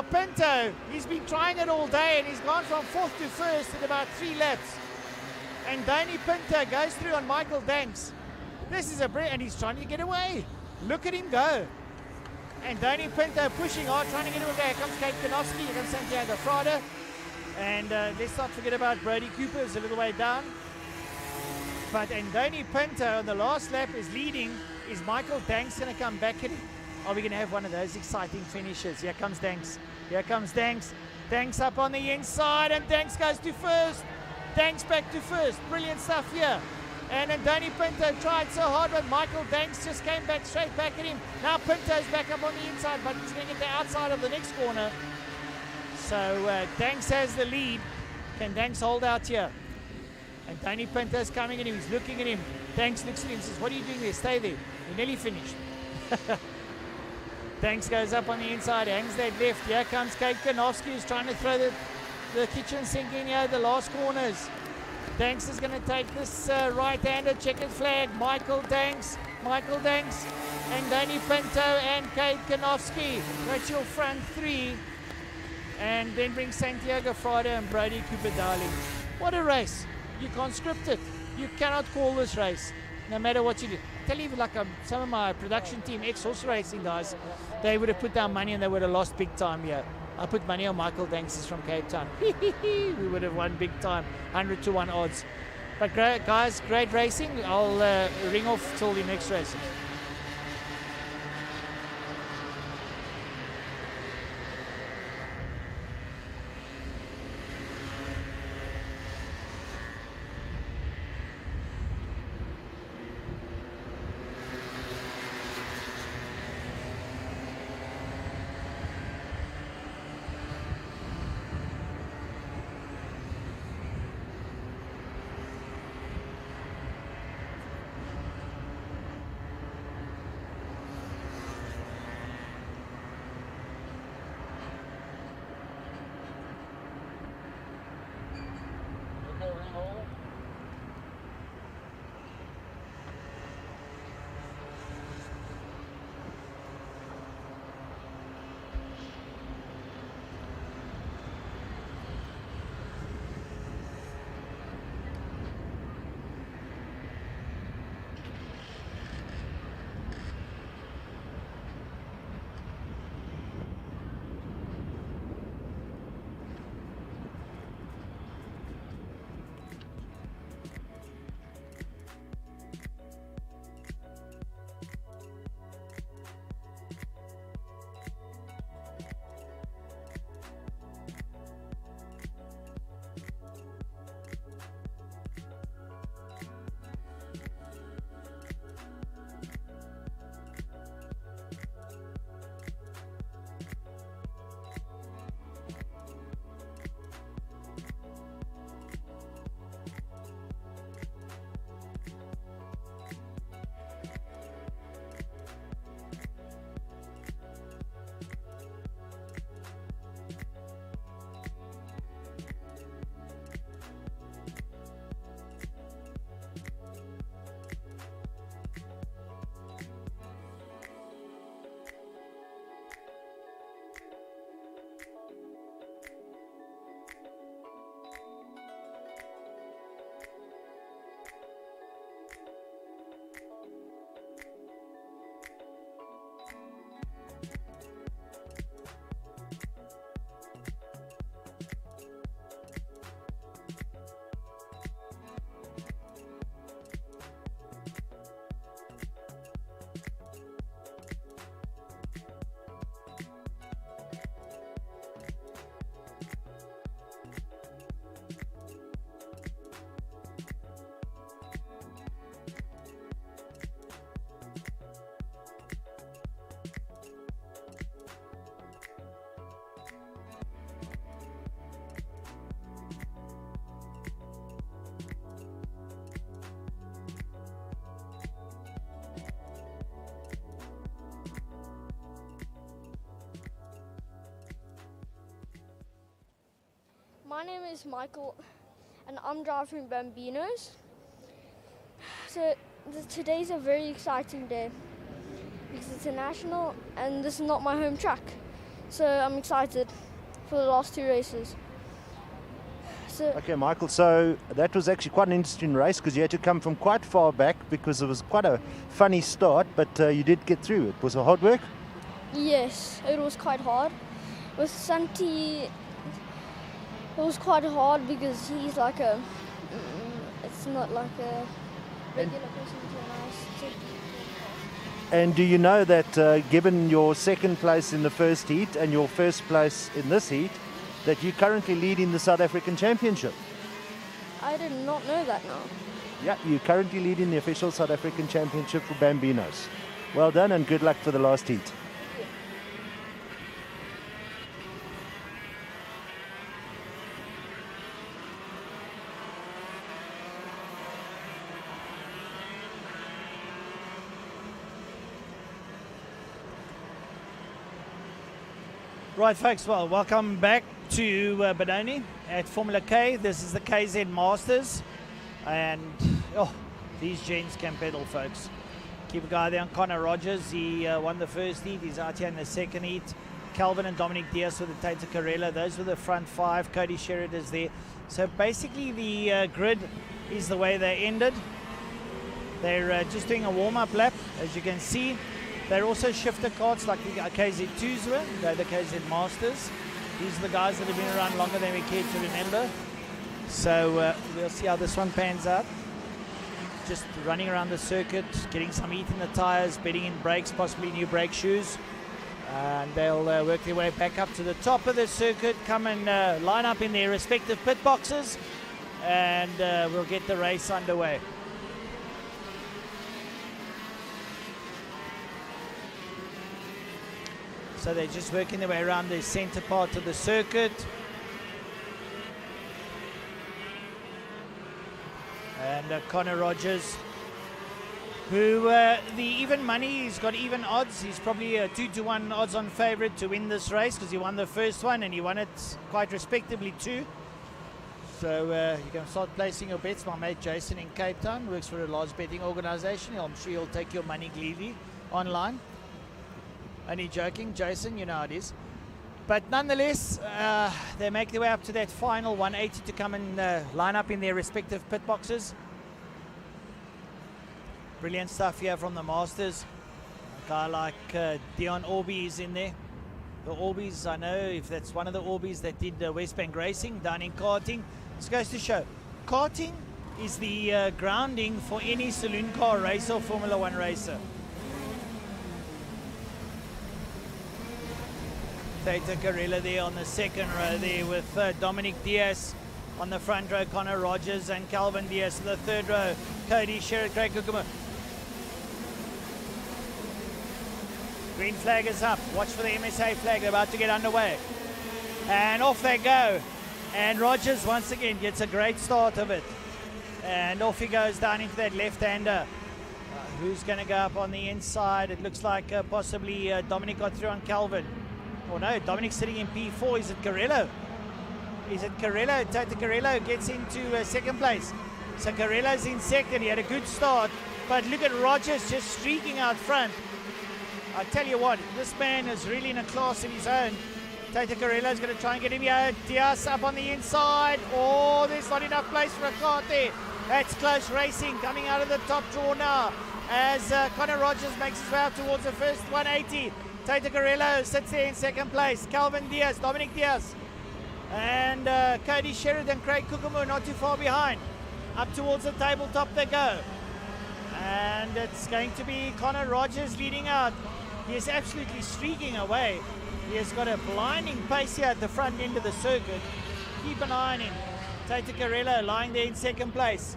Now Pinto, he's been trying it all day and he's gone from 4th to 1st in about 3 laps. And Danny Pinto goes through on Michael Danks. This is a brilliant, and he's trying to get away. Look at him go. And Danny Pinto pushing hard, trying to get away. Here comes Kate Kanofsky, here comes Santiago Frade. And let's not forget about Brody Cooper, who's a little way down. But Danny Pinto on the last lap is leading. Is Michael Danks going to come back at him? Are we going to have one of those exciting finishes? Here comes Danks. Here comes Danks. Danks up on the inside, and Danks goes to 1st. Danks back to 1st. Brilliant stuff here. And then Danny Pinto tried so hard, but Michael Danks just came back straight back at him. Now Pinto's back up on the inside, but he's going to get the outside of the next corner. So Danks has the lead. Can Danks hold out here? And Danny Pinto's coming at him. He's looking at him. Danks looks at him and says, "What are you doing there? Stay there. You're nearly finished." Danks goes up on the inside, hangs that left. Here comes Kate Kanofsky, who's trying to throw the kitchen sink in here, the last corners. Danks is going to take this right-handed checkered flag. Michael Danks, and Danny Pinto and Kate Kanofsky. That's your front 3. And then bring Santiago Frade and Brody Cooper Darling. What a race. You can't script it. You cannot call this race, no matter what you do. I tell you, like some of my production team, ex-horse racing guys, they would have put down money and they would have lost big time here. I put money on Michael Danks from Cape Town. We would have won big time, 100 to 1 odds. But guys, great racing. I'll ring off till the next race. My name is Michael and I'm driving Bambinos. So today's a very exciting day because it's a national and this is not my home track. So I'm excited for the last 2 races. So Okay, Michael, so that was actually quite an interesting race because you had to come from quite far back because it was quite a funny start, but you did get through. It was a hard work? yes, it was quite hard. With Santi, it was quite hard because he's like a, it's not like a regular person to And do you know that given your second place in the first heat and your first place in this heat, that you're currently leading the South African Championship? I did not know that now. Yeah, you're currently leading the official South African Championship for Bambinos. Well done and good luck for the last heat. Right, folks, well, welcome back to Benoni at Formula K. This is the KZ Masters. And, these gents can pedal, folks. Keep a guy there on Connor Rogers. He won the first heat. He's out here in the second heat. Calvin and Dominic Diaz with the Tate Carrillo. Those were the front 5. Cody Sherrod is there. So basically the grid is the way they ended. They're just doing a warm-up lap, as you can see. They're also shifter carts like the KZ2s were. They're the KZ Masters. These are the guys that have been around longer than we care to remember. So we'll see how this one pans out. Just running around the circuit, getting some heat in the tires, bedding in brakes, possibly new brake shoes. And they'll work their way back up to the top of the circuit, come and line up in their respective pit boxes, and we'll get the race underway. So they're just working their way around the center part of the circuit. And Connor Rogers, who the even money, he's got even odds. He's probably a 2-to-1 odds on favorite to win this race because he won the first one and he won it quite respectably too. So you can start placing your bets. My mate Jason in Cape Town works for a large betting organization. I'm sure he'll take your money gleefully online. Only joking, Jason, you know how it is. But nonetheless, they make their way up to that final 180 to come and line up in their respective pit boxes. Brilliant stuff here from the Masters. A guy like Dion Orby is in there. The Orbies, I know if that's one of the Orbies that did West Bank Racing down in karting. This goes to show, karting is the grounding for any saloon car racer or Formula 1 racer. Tate Carrillo there on the second row there with Dominic Diaz on the front row, Connor Rogers and Calvin Diaz in the third row, Cody Sherrod, Craig Kookema. Green flag is up. Watch for the MSA flag. They're about to get underway. And off they go. And Rogers once again gets a great start of it. And off he goes down into that left-hander. Who's going to go up on the inside? It looks like possibly Dominic got through on Calvin. Oh no, Dominic's sitting in P4. Is it Carrillo? Is it Carrillo? Tate Carrillo gets into second place. So Carrillo's in second. He had a good start. But look at Rogers just streaking out front. I tell you what, this man is really in a class of his own. Tate Carrillo's going to try and get him here. Diaz up on the inside. Oh, there's not enough place for a kart there. That's close racing coming out of the top draw now as Connor Rogers makes his way out towards the first 180. Tate Carrillo sits there in second place. Calvin Diaz, Dominic Diaz, and Cody Sherrod and Craig Kookema not too far behind. Up towards the tabletop they go. And it's going to be Connor Rogers leading out. He is absolutely streaking away. He has got a blinding pace here at the front end of the circuit. Keep an eye on him. Tate Carrillo lying there in second place.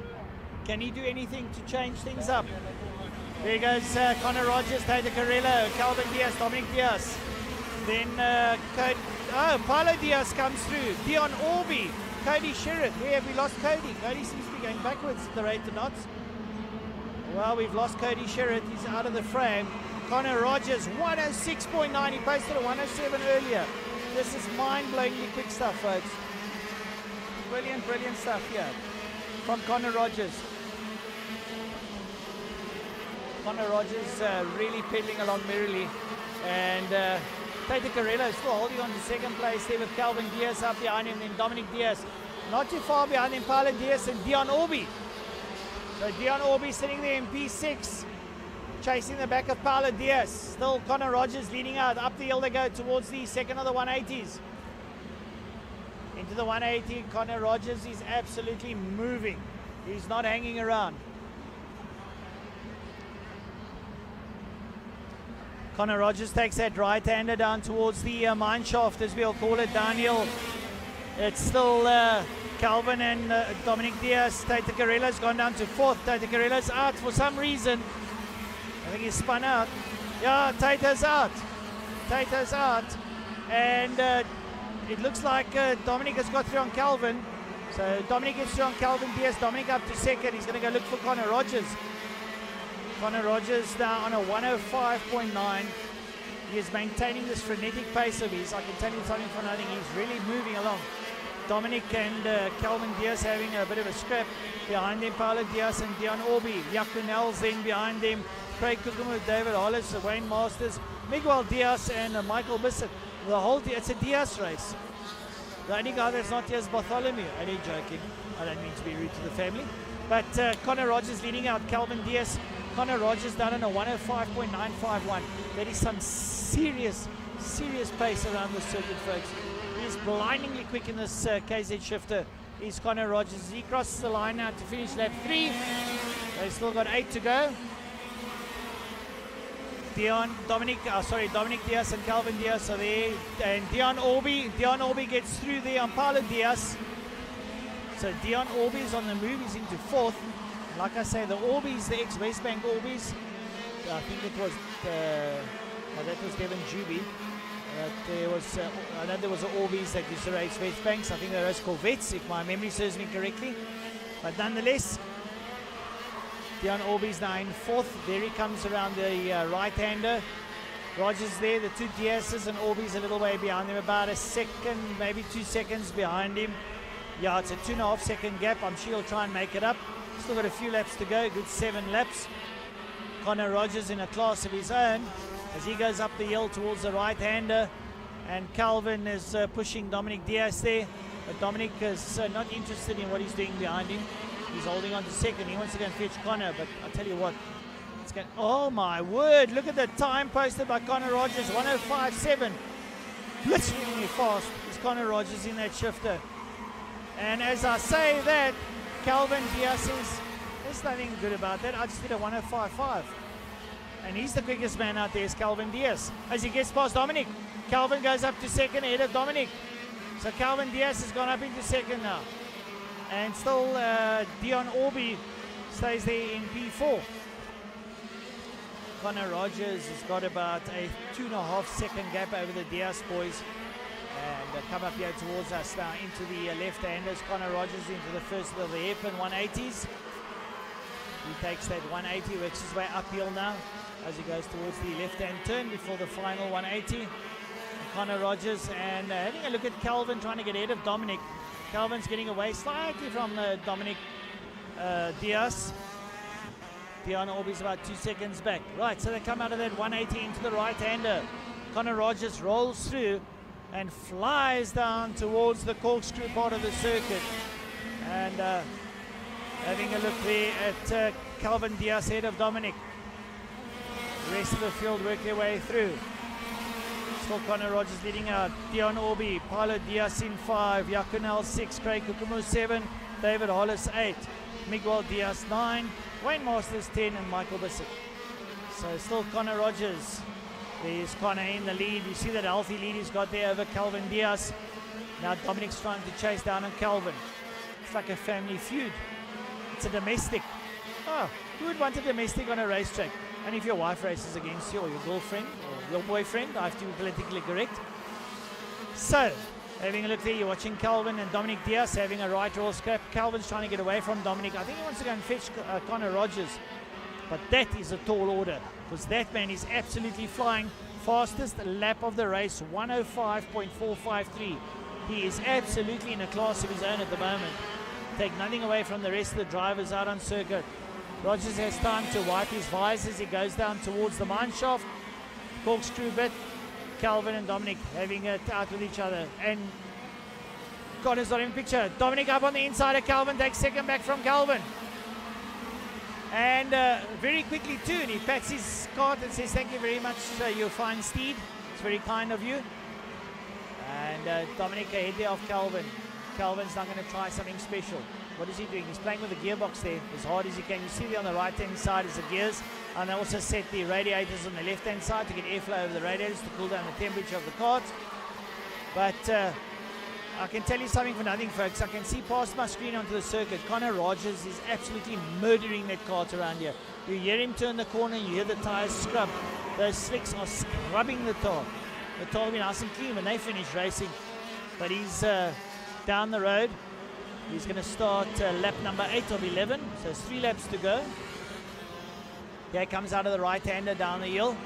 Can he do anything to change things up? There goes Connor Rogers, Tate Carrillo, Calvin Diaz, Dominic Diaz. Then Paulo Diaz comes through. Dion Orby, Cody Sherrod. Where have we lost Cody? Cody seems to be going backwards at the rate of knots. Well, we've lost Cody Sherrod. He's out of the frame. Connor Rogers, 106.9. He posted a 107 earlier. This is mind-blowingly quick stuff, folks. Brilliant, brilliant stuff here from Connor Rogers. Connor Rogers really pedaling along merrily, and Tate Carrillo still holding on to second place there with Calvin Diaz up behind him, then Dominic Diaz. Not too far behind him, Paulo Diaz and Dion Orby. So Dion Orby sitting there in P6, chasing the back of Paulo Diaz. Still Connor Rogers leading out. Up the hill they go towards the second of the 180s. Into the 180, Connor Rogers is absolutely moving. He's not hanging around. Connor Rogers takes that right-hander down towards the mine shaft, as we'll call it, downhill. It's still Calvin and Dominic Diaz. Tate Carrillo's gone down to fourth. Tate Carrillo's out for some reason. I think he's spun out. Yeah, Tate's out. Tate's out. And it looks like Dominic has got through on Calvin. So Dominic gets through on Calvin Diaz. Dominic up to second. He's going to go look for Connor Rogers. Connor Rogers now on a 105.9. He is maintaining this frenetic pace of his. I can tell you something for nothing. He's really moving along. Dominic and Calvin Diaz having a bit of a scrap. Behind him, Paulo Diaz and Dion Orby. Yakunel's then behind him. Craig Kukumu, David Hollis, Wayne Masters, Miguel Diaz and Michael Bissett. The whole it's a Diaz race. The only guy that's not here is Bartholomew. I ain't joking. I don't mean to be rude to the family. But Connor Rogers leading out. Calvin Diaz. Connor Rogers down on a 105.951. That is some serious pace around the circuit, folks. He is blindingly quick in this KZ shifter. Is Connor Rogers. He crosses the line now to finish lap 3. They've still got 8 to go. Dominic Diaz and Calvin Diaz are there. And Dion Orby gets through there on Paulo Diaz. So Dion Orby is on the move. He's into fourth. Like I say, the Orbies, the ex-West Bank Orbies, I think it was, that was Devin Juby. I know there was an Orbies that used to race West Banks. I think they raced Corvettes, if my memory serves me correctly. But nonetheless, Dion Orby's now in fourth. There he comes around the right-hander. Rogers there, the two Diaz's and Orby's a little way behind him, about a second, maybe 2 seconds behind him. Yeah, it's a 2.5 second gap. I'm sure he'll try and make it up. Still got a few laps to go, good 7 laps. Connor Rogers in a class of his own as he goes up the hill towards the right-hander. And Calvin is pushing Dominic Diaz there. But Dominic is not interested in what he's doing behind him. He's holding on to second. He wants to go and fetch Connor, but I'll tell you what. It's going, oh my word, look at the time posted by Connor Rogers, 105.7. Blitzingly fast is Connor Rogers in that shifter. And as I say that, Calvin Diaz says, there's nothing good about that. I just did a 105.5. And he's the quickest man out there, is Calvin Diaz. As he gets past Dominic, Calvin goes up to second ahead of Dominic. So Calvin Diaz has gone up into second now. And still Dion Orby stays there in P4. Connor Rogers has got about a 2.5 second gap over the Diaz boys. And come up here towards us now into the left-handers. Connor Rogers into the first of the hairpin 180s. He takes that 180, works his way uphill now as he goes towards the left-hand turn before the final 180. And Connor Rogers and having a look at Calvin trying to get ahead of Dominic. Calvin's getting away slightly from Dominic Diaz. Dion Orby's about 2 seconds back. Right, so they come out of that 180 into the right-hander. Connor Rogers rolls through and flies down towards the corkscrew part of the circuit. And having a look there at Calvin Diaz ahead of Dominic. The rest of the field work their way through. Still Connor Rogers leading out. Dion Orby, Paulo Diaz in 5, Yakunel 6, Craig Kukumu 7, David Hollis 8, Miguel Diaz 9, Wayne Masters 10, and Michael Bissett. So still Connor Rogers. There's Connor in the lead. You see that healthy lead he's got there over Calvin Diaz. Now Dominic's trying to chase down on Calvin. It's like a family feud. It's a domestic. Oh, who would want a domestic on a racetrack? And if your wife races against you, or your girlfriend, or your boyfriend, I have to be politically correct. So, having a look there, you're watching Calvin and Dominic Diaz having a right roll scrap. Calvin's trying to get away from Dominic. I think he wants to go and fetch Connor Rogers. But that is a tall order, because that man is absolutely flying. Fastest lap of the race, 105.453. He is absolutely in a class of his own at the moment. Take nothing away from the rest of the drivers out on circuit. Rogers has time to wipe his visor as he goes down towards the mine shaft. Corkscrew bit. Calvin and Dominic having it out with each other. And Connor's not in the picture. Dominic up on the inside of Calvin, takes second back from Calvin. And very quickly too, and he pats his cart and says, thank you very much, you fine steed. It's very kind of you. And Dominic ahead there of Calvin. Calvin's now going to try something special. What is he doing? He's playing with the gearbox there as hard as he can. You see there on the right-hand side is the gears. And they also set the radiators on the left-hand side to get airflow over the radiators to cool down the temperature of the cart. But I can tell you something for nothing, folks. I can see past my screen onto the circuit. Connor Rogers is absolutely murdering that kart around here. You hear him turn the corner, you hear the tires scrub. Those slicks are scrubbing the tar. The tar will be nice and clean when they finish racing. But he's down the road. He's going to start lap number 8 of 11. So there's 3 laps to go. Here comes out of the right-hander down the hill.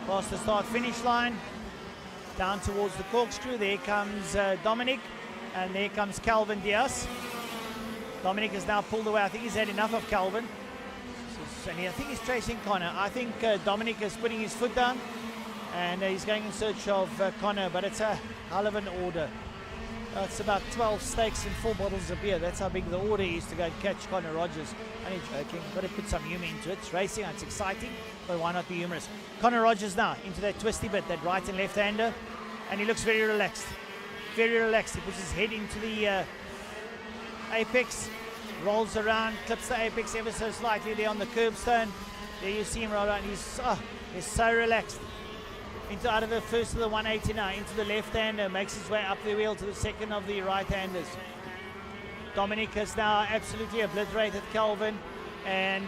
Past the start-finish line. Down towards the corkscrew. There comes Dominic. And there comes Calvin Diaz. Dominic has now pulled away. I think he's had enough of Calvin. And I think he's chasing Connor. I think Dominic is putting his foot down. And he's going in search of Connor. But it's a hell of an order. It's about 12 steaks and 4 bottles of beer. That's how big the order is to go and catch Connor Rogers. Only joking. Got to put some humor into it. It's racing. It's exciting. But why not be humorous? Connor Rogers now into that twisty bit, that right and left hander. And he looks very relaxed. Very relaxed. He puts his head into the apex. Rolls around. Clips the apex ever so slightly there on the curbstone. There you see him roll around. He's so relaxed. Out of the first of the 180 now, into the left-hander, makes his way up the wheel to the second of the right-handers. Dominic has now absolutely obliterated Calvin, and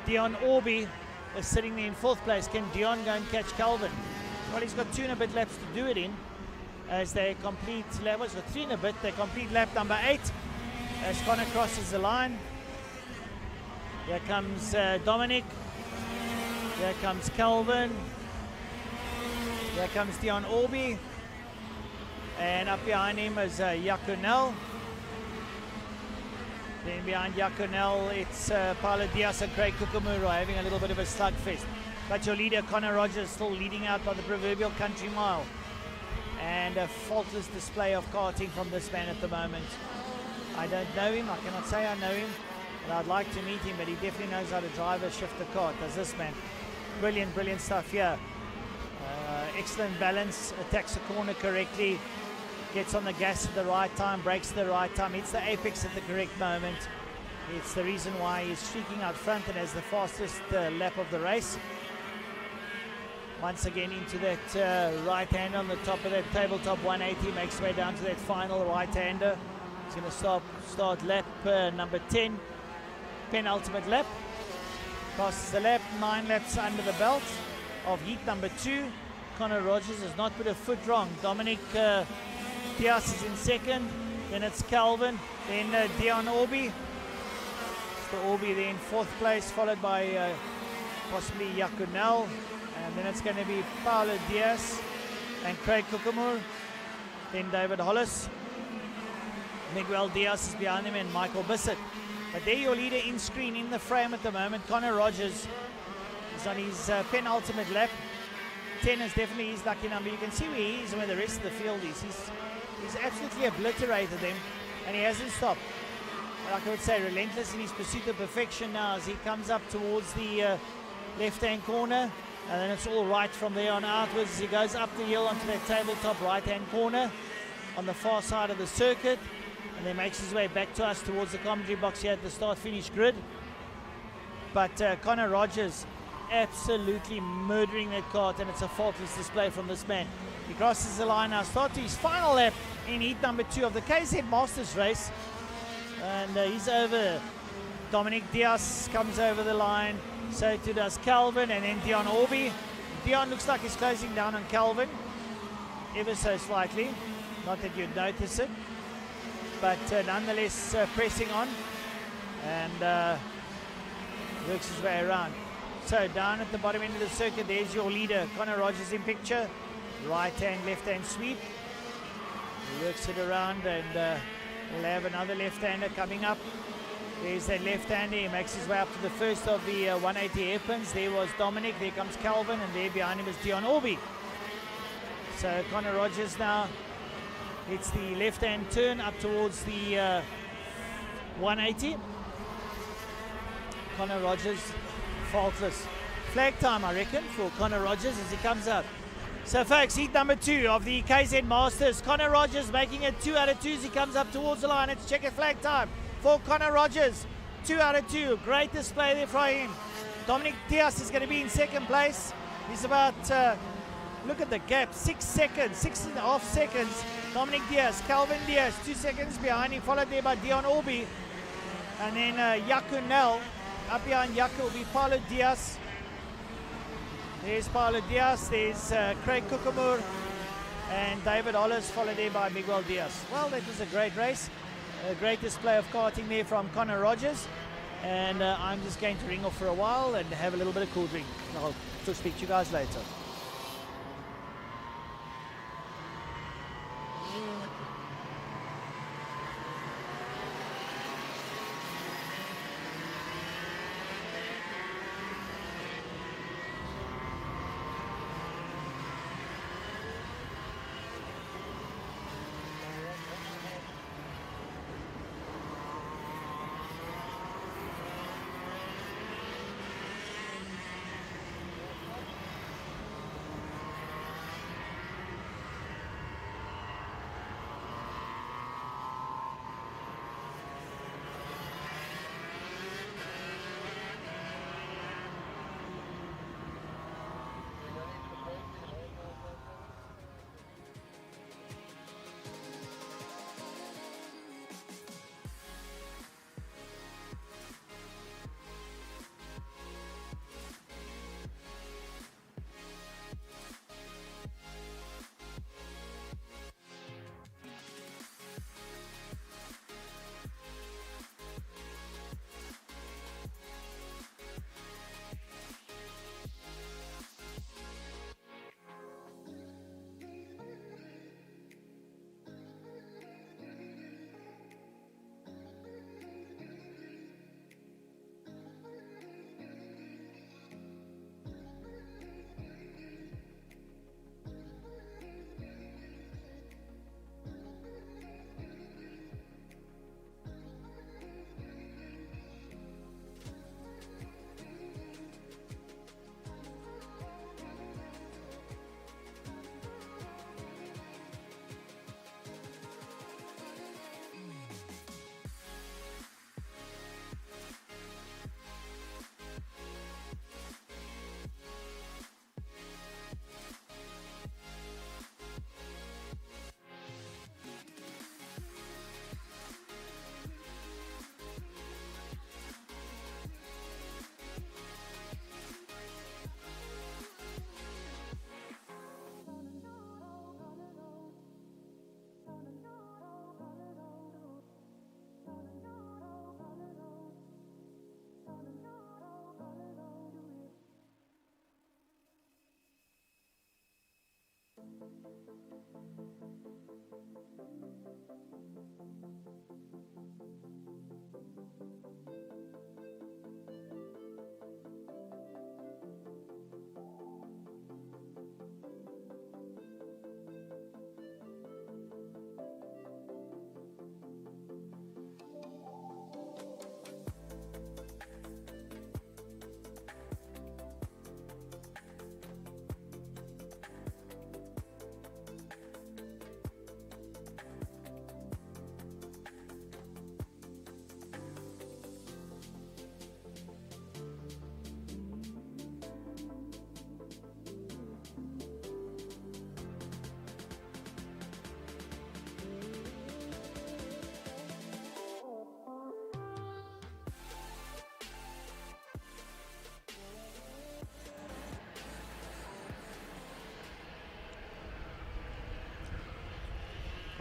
Dion Orby is sitting there in 4th place. Can Dion go and catch Calvin? Well, he's got 2 and a bit laps to do it in, as they complete lap, what's it, 3 and a bit, they complete lap number 8, as Connor crosses the line. Here comes Dominic, here comes Calvin, here comes Dion Orby, and up behind him is Yakunel. Then behind Yakunel, it's Paulo Diaz and Craig Kukumura having a little bit of a slugfest. But your leader, Connor Rogers, still leading out by the proverbial country mile. And a faultless display of karting from this man at the moment. I don't know him, I cannot say I know him, but I'd like to meet him, but he definitely knows how to drive a shifter kart, does this man. Brilliant, brilliant stuff here. Excellent balance, attacks the corner correctly, gets on the gas at the right time, brakes at the right time, hits the apex at the correct moment. It's the reason why he's streaking out front and has the fastest lap of the race. Once again into that right hander on the top of that tabletop 180, makes his way down to that final right hander. He's going to start lap number 10, penultimate lap. Passes the lap, 9 laps under the belt of heat number 2. Connor Rogers has not put a foot wrong. Dominic Diaz is in second. Then it's Calvin. Then Dion Orby. So Orby there in 4th place, followed by possibly Yakunel. And then it's going to be Paulo Diaz and Craig Kukumur. Then David Hollis. Miguel Diaz is behind him and Michael Bissett. But there your leader in screen in the frame at the moment. Connor Rogers is on his penultimate lap. 10 is definitely his lucky number. You can see where he is and where the rest of the field is. He's absolutely obliterated them, and he hasn't stopped. Like I would say, relentless in his pursuit of perfection now as he comes up towards the left-hand corner, and then it's all right from there on outwards as he goes up the hill onto that tabletop right-hand corner on the far side of the circuit, and then makes his way back to us towards the commentary box here at the start-finish grid. But Connor Rogers absolutely murdering that kart, and it's a faultless display from this man. He crosses the line now, start to his final lap in heat number 2 of the KZ Masters race, and he's over. Dominic Diaz comes over the line, so too does Calvin, and then Dion Orby. Dion looks like he's closing down on Calvin ever so slightly, not that you'd notice it, but nonetheless pressing on, and works his way around. So down at the bottom end of the circuit, there's your leader, Connor Rogers in picture. Right hand, left hand sweep. He works it around, and we'll have another left-hander coming up. There's that left-hander. He makes his way up to the first of the 180 hairpins. There was Dominic. There comes Calvin, and there behind him is Dion Orby. So Connor Rogers now hits the left-hand turn up towards the 180. Connor Rogers faultless. Flag time, I reckon, for Connor Rogers as he comes up. So folks, heat number 2 of the KZ Masters. Connor Rogers making it 2 out of 2 as he comes up towards the line. It's checkered flag time for Connor Rogers. 2 out of 2. Great display there for him. Dominic Diaz is going to be in second place. He's about, look at the gap, 6 seconds, 6.5 seconds. Dominic Diaz, Calvin Diaz, 2 seconds behind him, followed there by Dion Orby. And then Yaku Nel. Up behind Yaku will be Paulo Diaz. There's Paulo Diaz, there's Craig Kukumur, and David Hollis, followed there by Miguel Diaz. Well, that was a great race. A great display of karting there from Connor Rogers. And I'm just going to ring off for a while and have a little bit of cool drink. I'll speak to you guys later.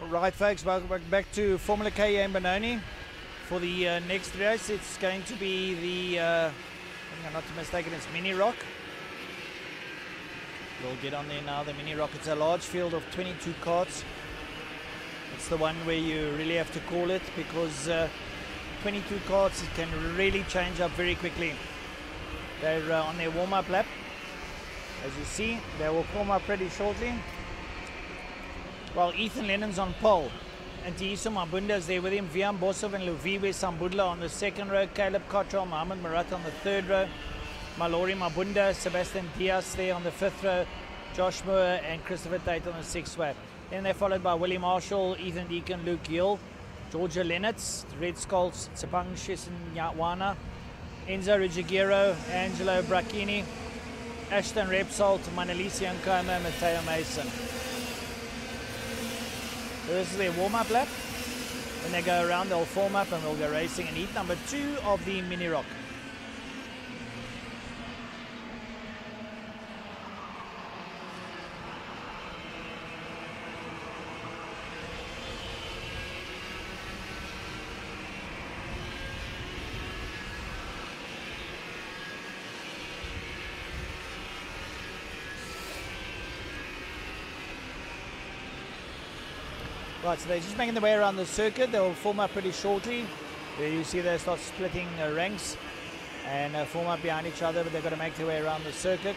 Right, folks, welcome back to Formula K in Benoni. For the next race, it's going to be the, I think I'm not mistaken, it's Mini Rock. We'll get on there now, the Mini Rock. It's a large field of 22 karts. It's the one where you really have to call it, because 22 karts can really change up very quickly. They're on their warm-up lap. As you see, they will warm up pretty shortly. Well, Ethan Lennon's on pole. And Tiiso Mabunda is there with him. Vian Bosov and Luviwe Sambudla on the second row. Caleb Cottrell, Mohamed Marat on the third row. Malori Mabunda, Sebastian Diaz there on the fifth row. Josh Moore and Christopher Tate on the sixth row. Then they're followed by Willie Marshall, Ethan Deacon, Luke Gill, Georgia Lennox, Red Skulls, Tsepang Shisinyawana, Enzo Ruggiero, Angelo Bracchini, Ashton Repsol, Manalisi Nkoma, Matteo Mason. So this is their warm-up lap. When they go around, they'll form up and we'll go racing in heat number 2 of the mini rock. Right, so they're just making their way around the circuit. They'll form up pretty shortly. There you see they start splitting ranks and form up behind each other, but they've got to make their way around the circuit.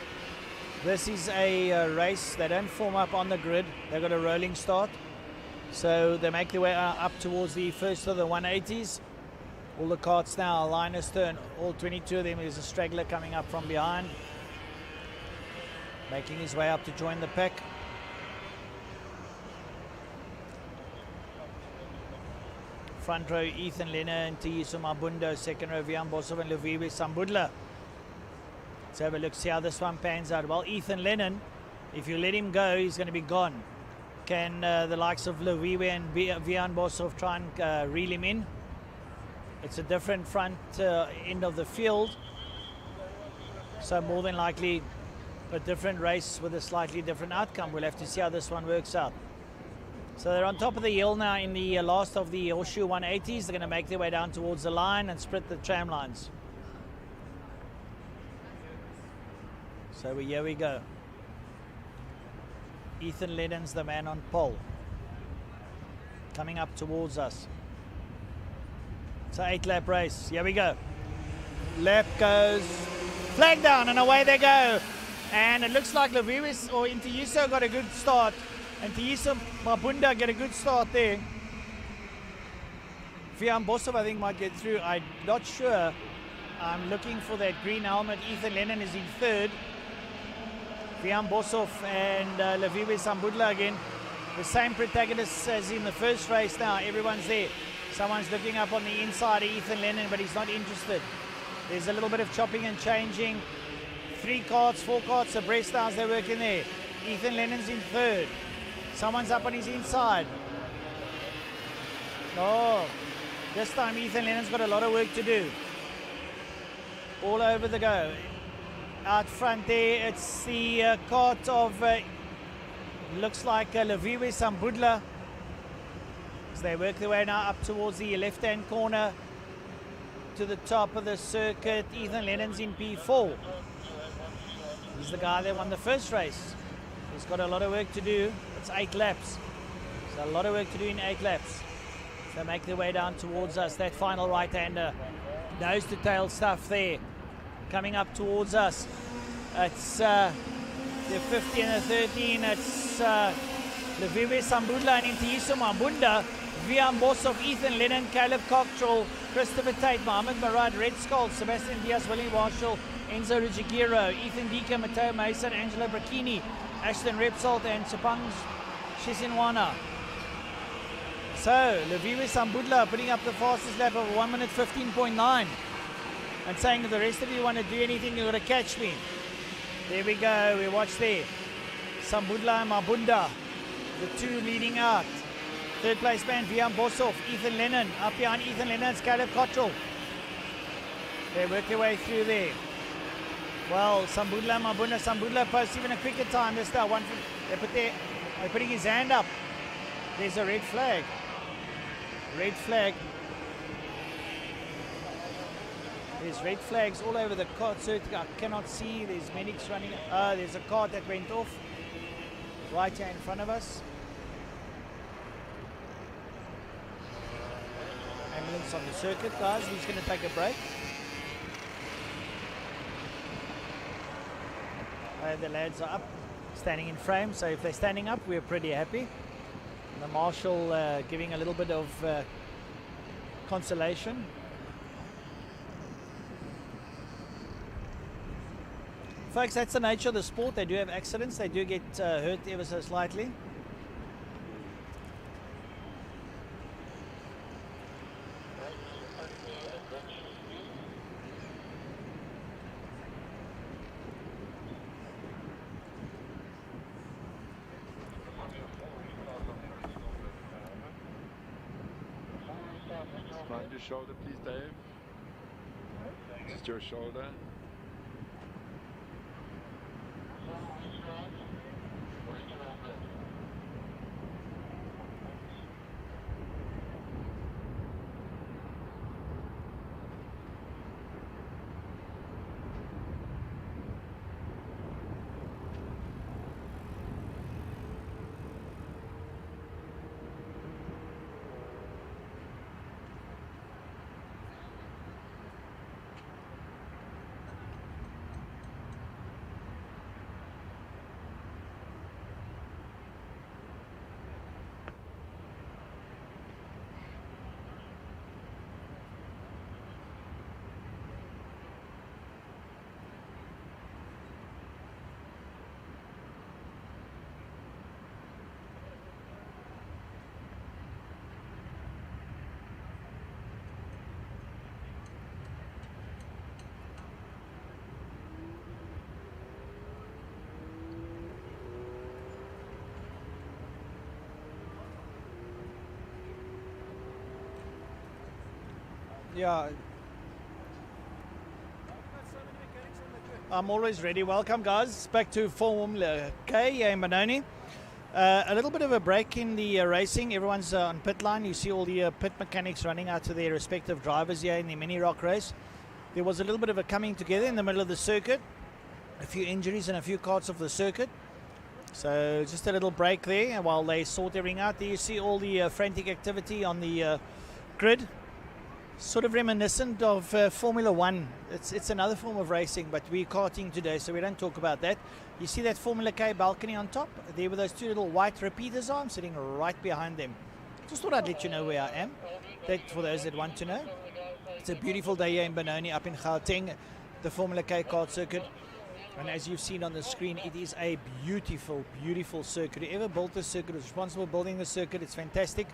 This is a race. They don't form up on the grid. They've got a rolling start. So they make their way up towards the first of the 180s. All the karts now, line astern, all 22 of them. There's a straggler coming up from behind, making his way up to join the pack. Front row, Ethan Lennon, Tiiso Mabunda. Second row, Vian Bosov and Luviwe Sambudla. Let's have a look, see how this one pans out. Well, Ethan Lennon, if you let him go, he's going to be gone. Can the likes of Luviwe and Vian Bosov try and reel him in? It's a different front end of the field. So more than likely a different race with a slightly different outcome. We'll have to see how this one works out. So they're on top of the hill now in the last of the Horseshoe 180s. They're going to make their way down towards the line and split the tram lines. So here we go. Ethan Lennon's the man on pole, coming up towards us. It's an 8-lap race. Here we go. Lap goes, flag down, and away they go. And it looks like Luviwe or Tiiso got a good start. And Tiiso Mabunda get a good start there. Vian Bosov, I think, might get through. I'm not sure. I'm looking for that green helmet. Ethan Lennon is in third. Vian Bosov and Luviwe Sambudla again. The same protagonists as in the first race now. Everyone's there. Someone's looking up on the inside of Ethan Lennon, but he's not interested. There's a little bit of chopping and changing. 3 karts, 4 karts abreast now as they're working there. Ethan Lennon's in third. Someone's up on his inside. Oh, this time Ethan Lennon's got a lot of work to do. All over the go. Out front there, it's the kart of, looks like Luviwe Sambudla. As they work their way now up towards the left-hand corner to the top of the circuit. Ethan Lennon's in P4. He's the guy that won the first race. He's got a lot of work to do. It's 8 laps. So a lot of work to do in 8 laps. So make their way down towards us. That final right-hander. Nose to tail stuff there. Coming up towards us. It's the 50 and the 13. It's Luviwe Sambudla and Tiiso Mabunda. Vian Bosov, Ethan Lennon, Caleb Cottrell, Christopher Tate, Mohamed Marat, Red Skull, Sebastian Diaz, Willie Marshall, Enzo Ruggiero, Ethan Deacon, Matteo Mason, Angelo Bracchini, Ashton Repsol and Tsepang Shisinyawana. So, Luviwe Sambudla putting up the fastest lap of 1 minute 15.9 and saying if the rest of you want to do anything, you've got to catch me. There we go, we watch there. Sambudla and Mabunda, the 2 leading out. Third place man, Vian Bosov, Ethan Lennon. Up behind Ethan Lennon, it's Caleb Cottrell. They work their way through there. Well, Sambudla, Mabunda, Sambudla posts even a quicker time this time. They're putting his hand up. There's a red flag. Red flag. There's red flags all over the kart circuit. I cannot see. There's medics running. There's a kart that went off right here in front of us. Ambulance on the circuit, guys. He's going to take a break. The lads are up, standing in frame. So if they're standing up, we're pretty happy. The marshal giving a little bit of consolation. Folks, that's the nature of the sport. They do have accidents. They do get hurt ever so slightly. Mind your shoulder, please, Dave. Just your shoulder. Yeah. I'm always ready. Welcome, guys, back to Formula K in Benoni. A little bit of a break in the racing. Everyone's on pit line. You see all the pit mechanics running out to their respective drivers here in the mini rock race. There was a little bit of a coming together in the middle of the circuit. A few injuries and a few carts off the circuit. So just a little break there while they sort everything out. There you see all the frantic activity on the grid. Sort of reminiscent of Formula One. It's another form of racing, but we're karting today, so we don't talk about that. You see that Formula K balcony on top? There where those two little white repeaters are. I'm sitting right behind them. Just thought I'd let you know where I am. That for those that want to know. It's a beautiful day here in Benoni, up in Gauteng, the Formula K kart circuit. And as you've seen on the screen, it is a beautiful, beautiful circuit. Whoever built this circuit was responsible for building the circuit. It's fantastic.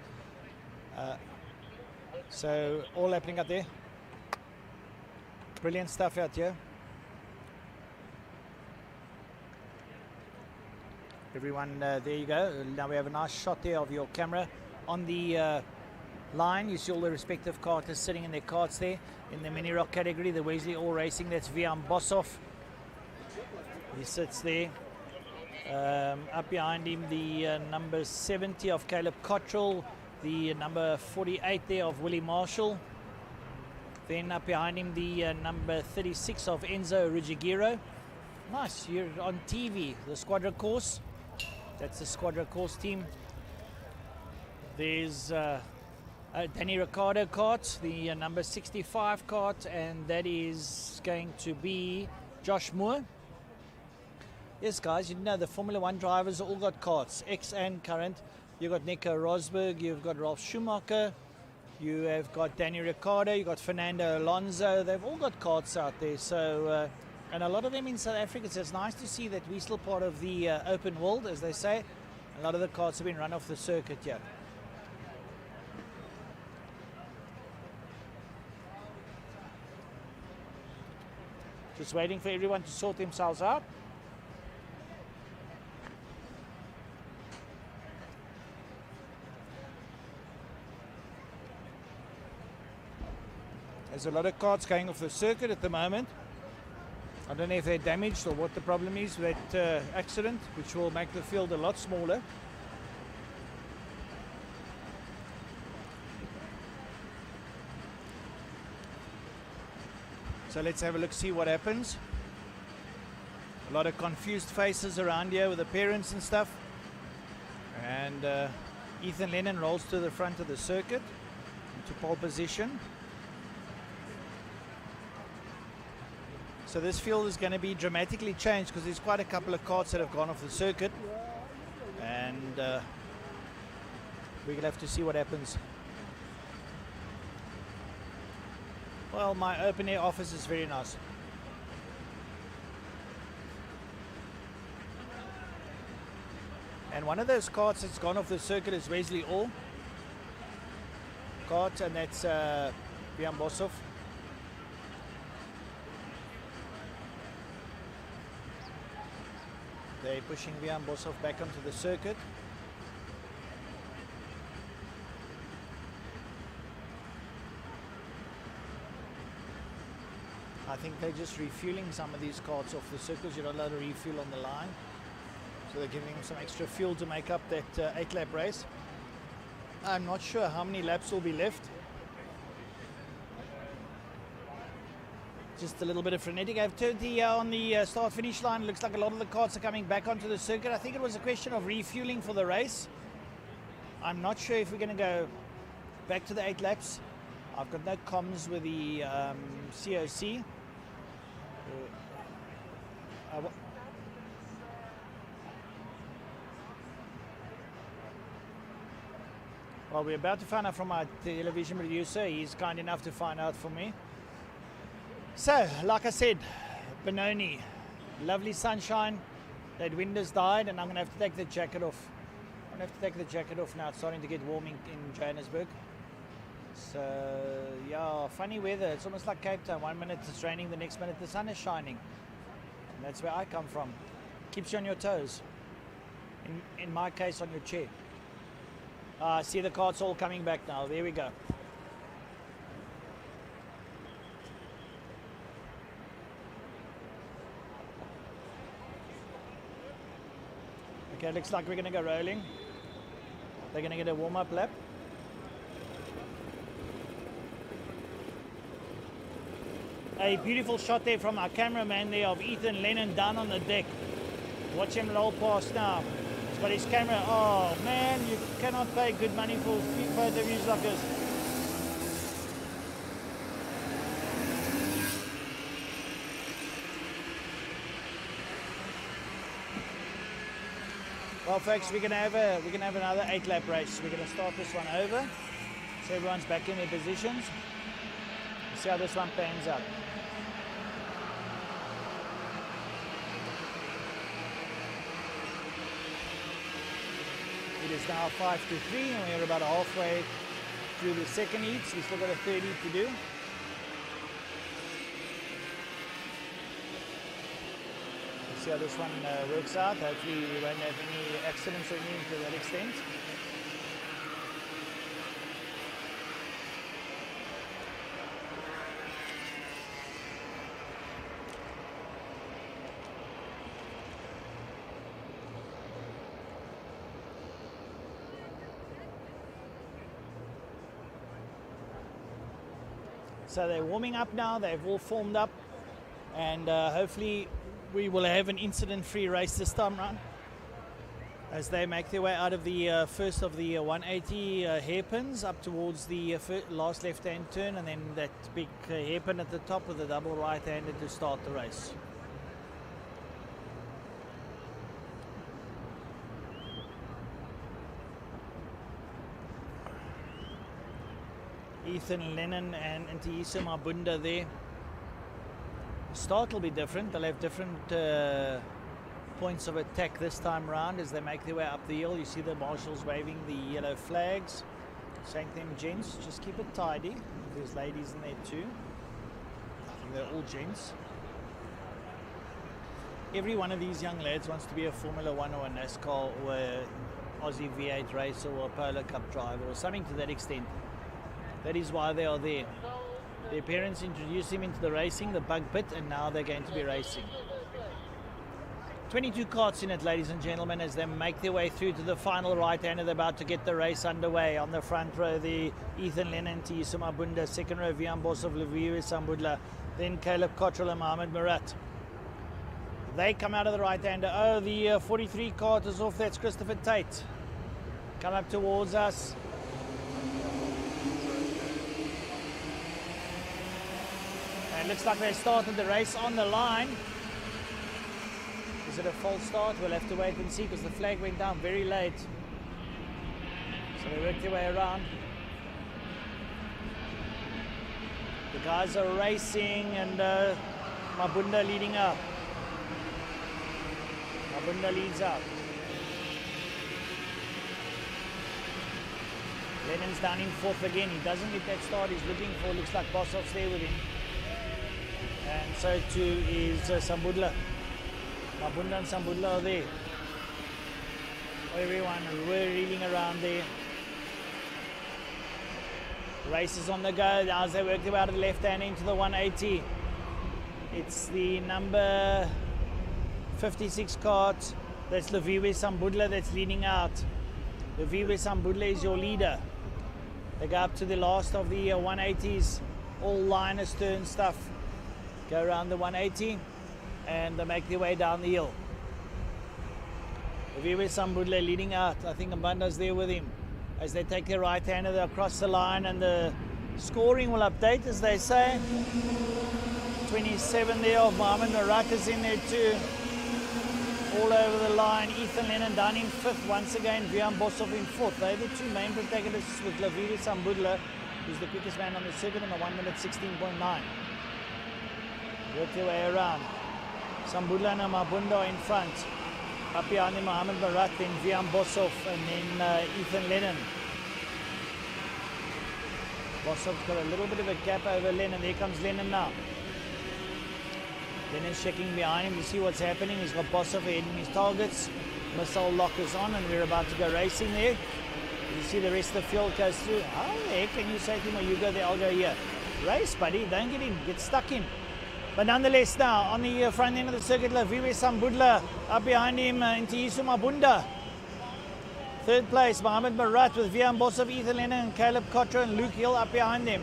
So all happening up there. Brilliant stuff out here. Everyone, there you go. Now we have a nice shot there of your camera on the line. You see all the respective karters sitting in their karts there in the mini rock category. The Wesley All Racing, that's Vian Boshoff. He sits there. Up behind him, the number 70 of Caleb Cottrell. The number 48 there of Willie Marshall. Then up behind him, the number 36 of Enzo Ruggiero. Nice, you're on TV, the Squadra Course. That's the Squadra Course team. There's Danny Ricciardo kart, the number 65 kart, and that is going to be Josh Moore. Yes, guys, you know the Formula One drivers all got karts, ex and current. You've got Nico Rosberg, you've got Ralf Schumacher, you have got Danny Ricciardo, you've got Fernando Alonso. They've all got karts out there. So, and a lot of them in South Africa. So it's nice to see that we're still part of the open world, as they say. A lot of the karts have been run off the circuit here. Just waiting for everyone to sort themselves out. There's a lot of karts going off the circuit at the moment. I don't know if they're damaged or what the problem is with that accident, which will make the field a lot smaller. So let's have a look, see what happens. A lot of confused faces around here with the parents and stuff. And Ethan Lennon rolls to the front of the circuit into pole position. So this field is going to be dramatically changed because there's quite a couple of karts that have gone off the circuit. And We're gonna have to see what happens. Well, my open air office is very nice. And one of those karts that's gone off the circuit is Wesley Orr kart, and that's Jan Boshoff. They're pushing Jan Boshoff back onto the circuit. I think they're just refueling some of these karts off the circuits. You're not allowed to refuel on the line. So they're giving them some extra fuel to make up that 8-lap race. I'm not sure how many laps will be left. Just a little bit of frenetic. I've turned the on the start-finish line. Looks like a lot of the karts are coming back onto the circuit. I think it was a question of refueling for the race. I'm not sure if we're going to go back to the 8 laps. I've got no comms with the COC. Well, we're about to find out from our television producer. He's kind enough to find out for me. So, like I said, Benoni, lovely sunshine. That wind has died, and I'm going to have to take the jacket off. I'm going to have to take the jacket off now. It's starting to get warm in Johannesburg. So, yeah, funny weather. It's almost like Cape Town. 1 minute it's raining, the next minute the sun is shining. And that's where I come from. Keeps you on your toes. In my case, on your chair. See the karts all coming back now. There we go. Okay, looks like we're going to go rolling. They're going to get a warm-up lap. A beautiful shot there from our cameraman there of Ethan Lennon down on the deck. Watch him roll past now. He's got his camera. Oh man, you cannot pay good money for photo views like this. Well, folks, we're gonna have another 8-lap race. We're gonna start this one over, so everyone's back in their positions. Let's see how this one pans out. It is now 5-3, and we're about halfway through the second heat. So we've still got a third heat to do. See how this one works out. Hopefully we won't have any accidents or anything to that extent. So they're warming up now, they've all formed up, and hopefully we will have an incident-free race this time round as they make their way out of the first of the 180 hairpins up towards the last left-hand turn, and then that big hairpin at the top with the double right-handed to start the race. Ethan Lennon and Ntiyiso Mabunda there. The start will be different. They'll have different points of attack this time round as they make their way up the hill. You see the marshals waving the yellow flags, saying to them, gents, just keep it tidy. There's ladies in there too. I think they're all gents. Every one of these young lads wants to be a Formula One or a NASCAR or a Aussie V8 racer or a Polo Cup driver or something to that extent. That is why they are there. Their parents introduced them into the racing, the bug pit, and now they're going to be racing. 22 karts in it, ladies and gentlemen, as they make their way through to the final right-hander. They're about to get the race underway. On the front row, the Ethan Lennon, Ntiyiso Mabunda. Second row, Jan Boshoff, Leviwe Sambudla. Then Caleb Cottrell and Mohamed Murat. They come out of the right-hander. Oh, the 43 kart is off. That's Christopher Tate. Come up towards us. It looks like they started the race on the line. Is it a false start? We'll have to wait and see because the flag went down very late. So they work their way around. The guys are racing and Mabunda leading up. Mabunda leads up. Lennon's down in fourth again. He doesn't get that start he's looking for. Looks like Bossov's there with him. And so too is Sambudla. Mabunda and Sambudla are there. Everyone reeling around there. Race is on the go as they work their way out of the left hand into the 180. It's the number 56 kart. That's Leviwe Sambudla that's leading out. Leviwe Sambudla is your leader. They go up to the last of the 180s, all liners turn stuff. Go around the 180 and they make their way down the hill. Leviwe Sambudla leading out. I think Mbanda's there with him as they take their right hander across the line, and the scoring will update as they say. 27 there of Mohammed Marat is in there too. All over the line. Ethan Lennon down in fifth once again. Vian Bossov in fourth. They're the two main protagonists with Leviwe Sambudla, who's the quickest man on the circuit in a 1 minute 16.9. Work their way around. Sambudla and Mabunda in front. Up behind him, Mohammed Marat, then Vian Bossov, and then Ethan Lennon. Bossov's got a little bit of a gap over Lennon. There comes Lennon now. Lennon's checking behind him to see what's happening. He's got Bossov ahead in his targets. Missile lock is on, and we're about to go racing there. You see the rest of the field goes through. How the heck can you say to him, well, you go there, I'll go here? Race, buddy. Don't get in. Get stuck in. But nonetheless now, on the front end of the circuit, Leviwe Sambudla up behind him into Isu Mabunda. Third place, Mohammed Marat with Vian Bossov, Ethan Lennon, and Caleb Kotra and Luke Hill up behind them.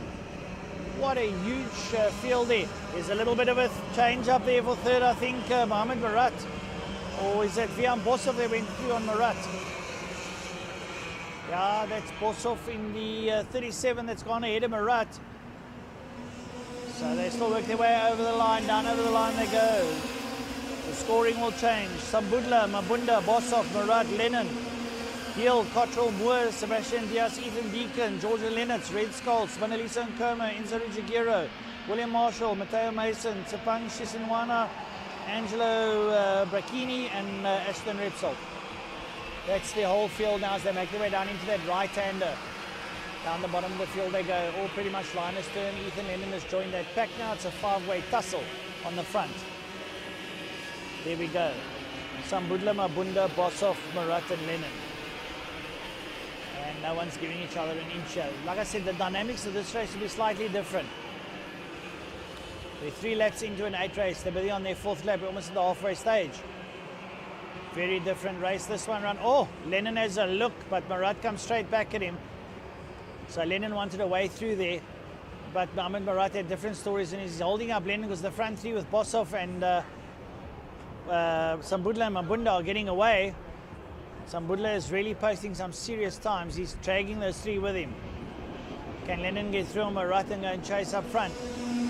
What a huge field there. There's a little bit of a change up there for third, I think, Mohammed Marat. Or is that Vian Bossov they went through on Marat? Yeah, that's Bossov in the 37 that's gone ahead of Marat. So they still work their way over the line, down over the line they go. The scoring will change. Sambudla, Mabunda, Bossov, Marat, Lennon, Hill, Cottrell, Moore, Sebastian Diaz, Ethan Deacon, Georgia Lennox, Red Skull, Svanelisa Nkoma, Enzo Ruggiero, William Marshall, Matteo Mason, Tsepang Shisinwana, Angelo Bracchini, and Ashton Repsol. That's the whole field now as they make their way down into that right-hander. Down the bottom of the field they go, all pretty much liners turn. Ethan Lennon has joined that pack now. It's a five-way tussle on the front. There we go. Sambudla, Mabunda, Bossov, Marat and Lennon. And no one's giving each other an inch. Like I said, the dynamics of this race will be slightly different. They're 3 laps into an 8 race. They're busy on their 4th lap, almost at the halfway stage. Very different race. This one run. Oh, Lennon has a look, but Marat comes straight back at him. So Lennon wanted a way through there, but Mohammed Marat had different stories, and he's holding up Lennon because the front three with Bossov and Sambudla and Mabunda are getting away. Sambudla is really posting some serious times. He's dragging those 3 with him. Can Lennon get through on Marat and go and chase up front?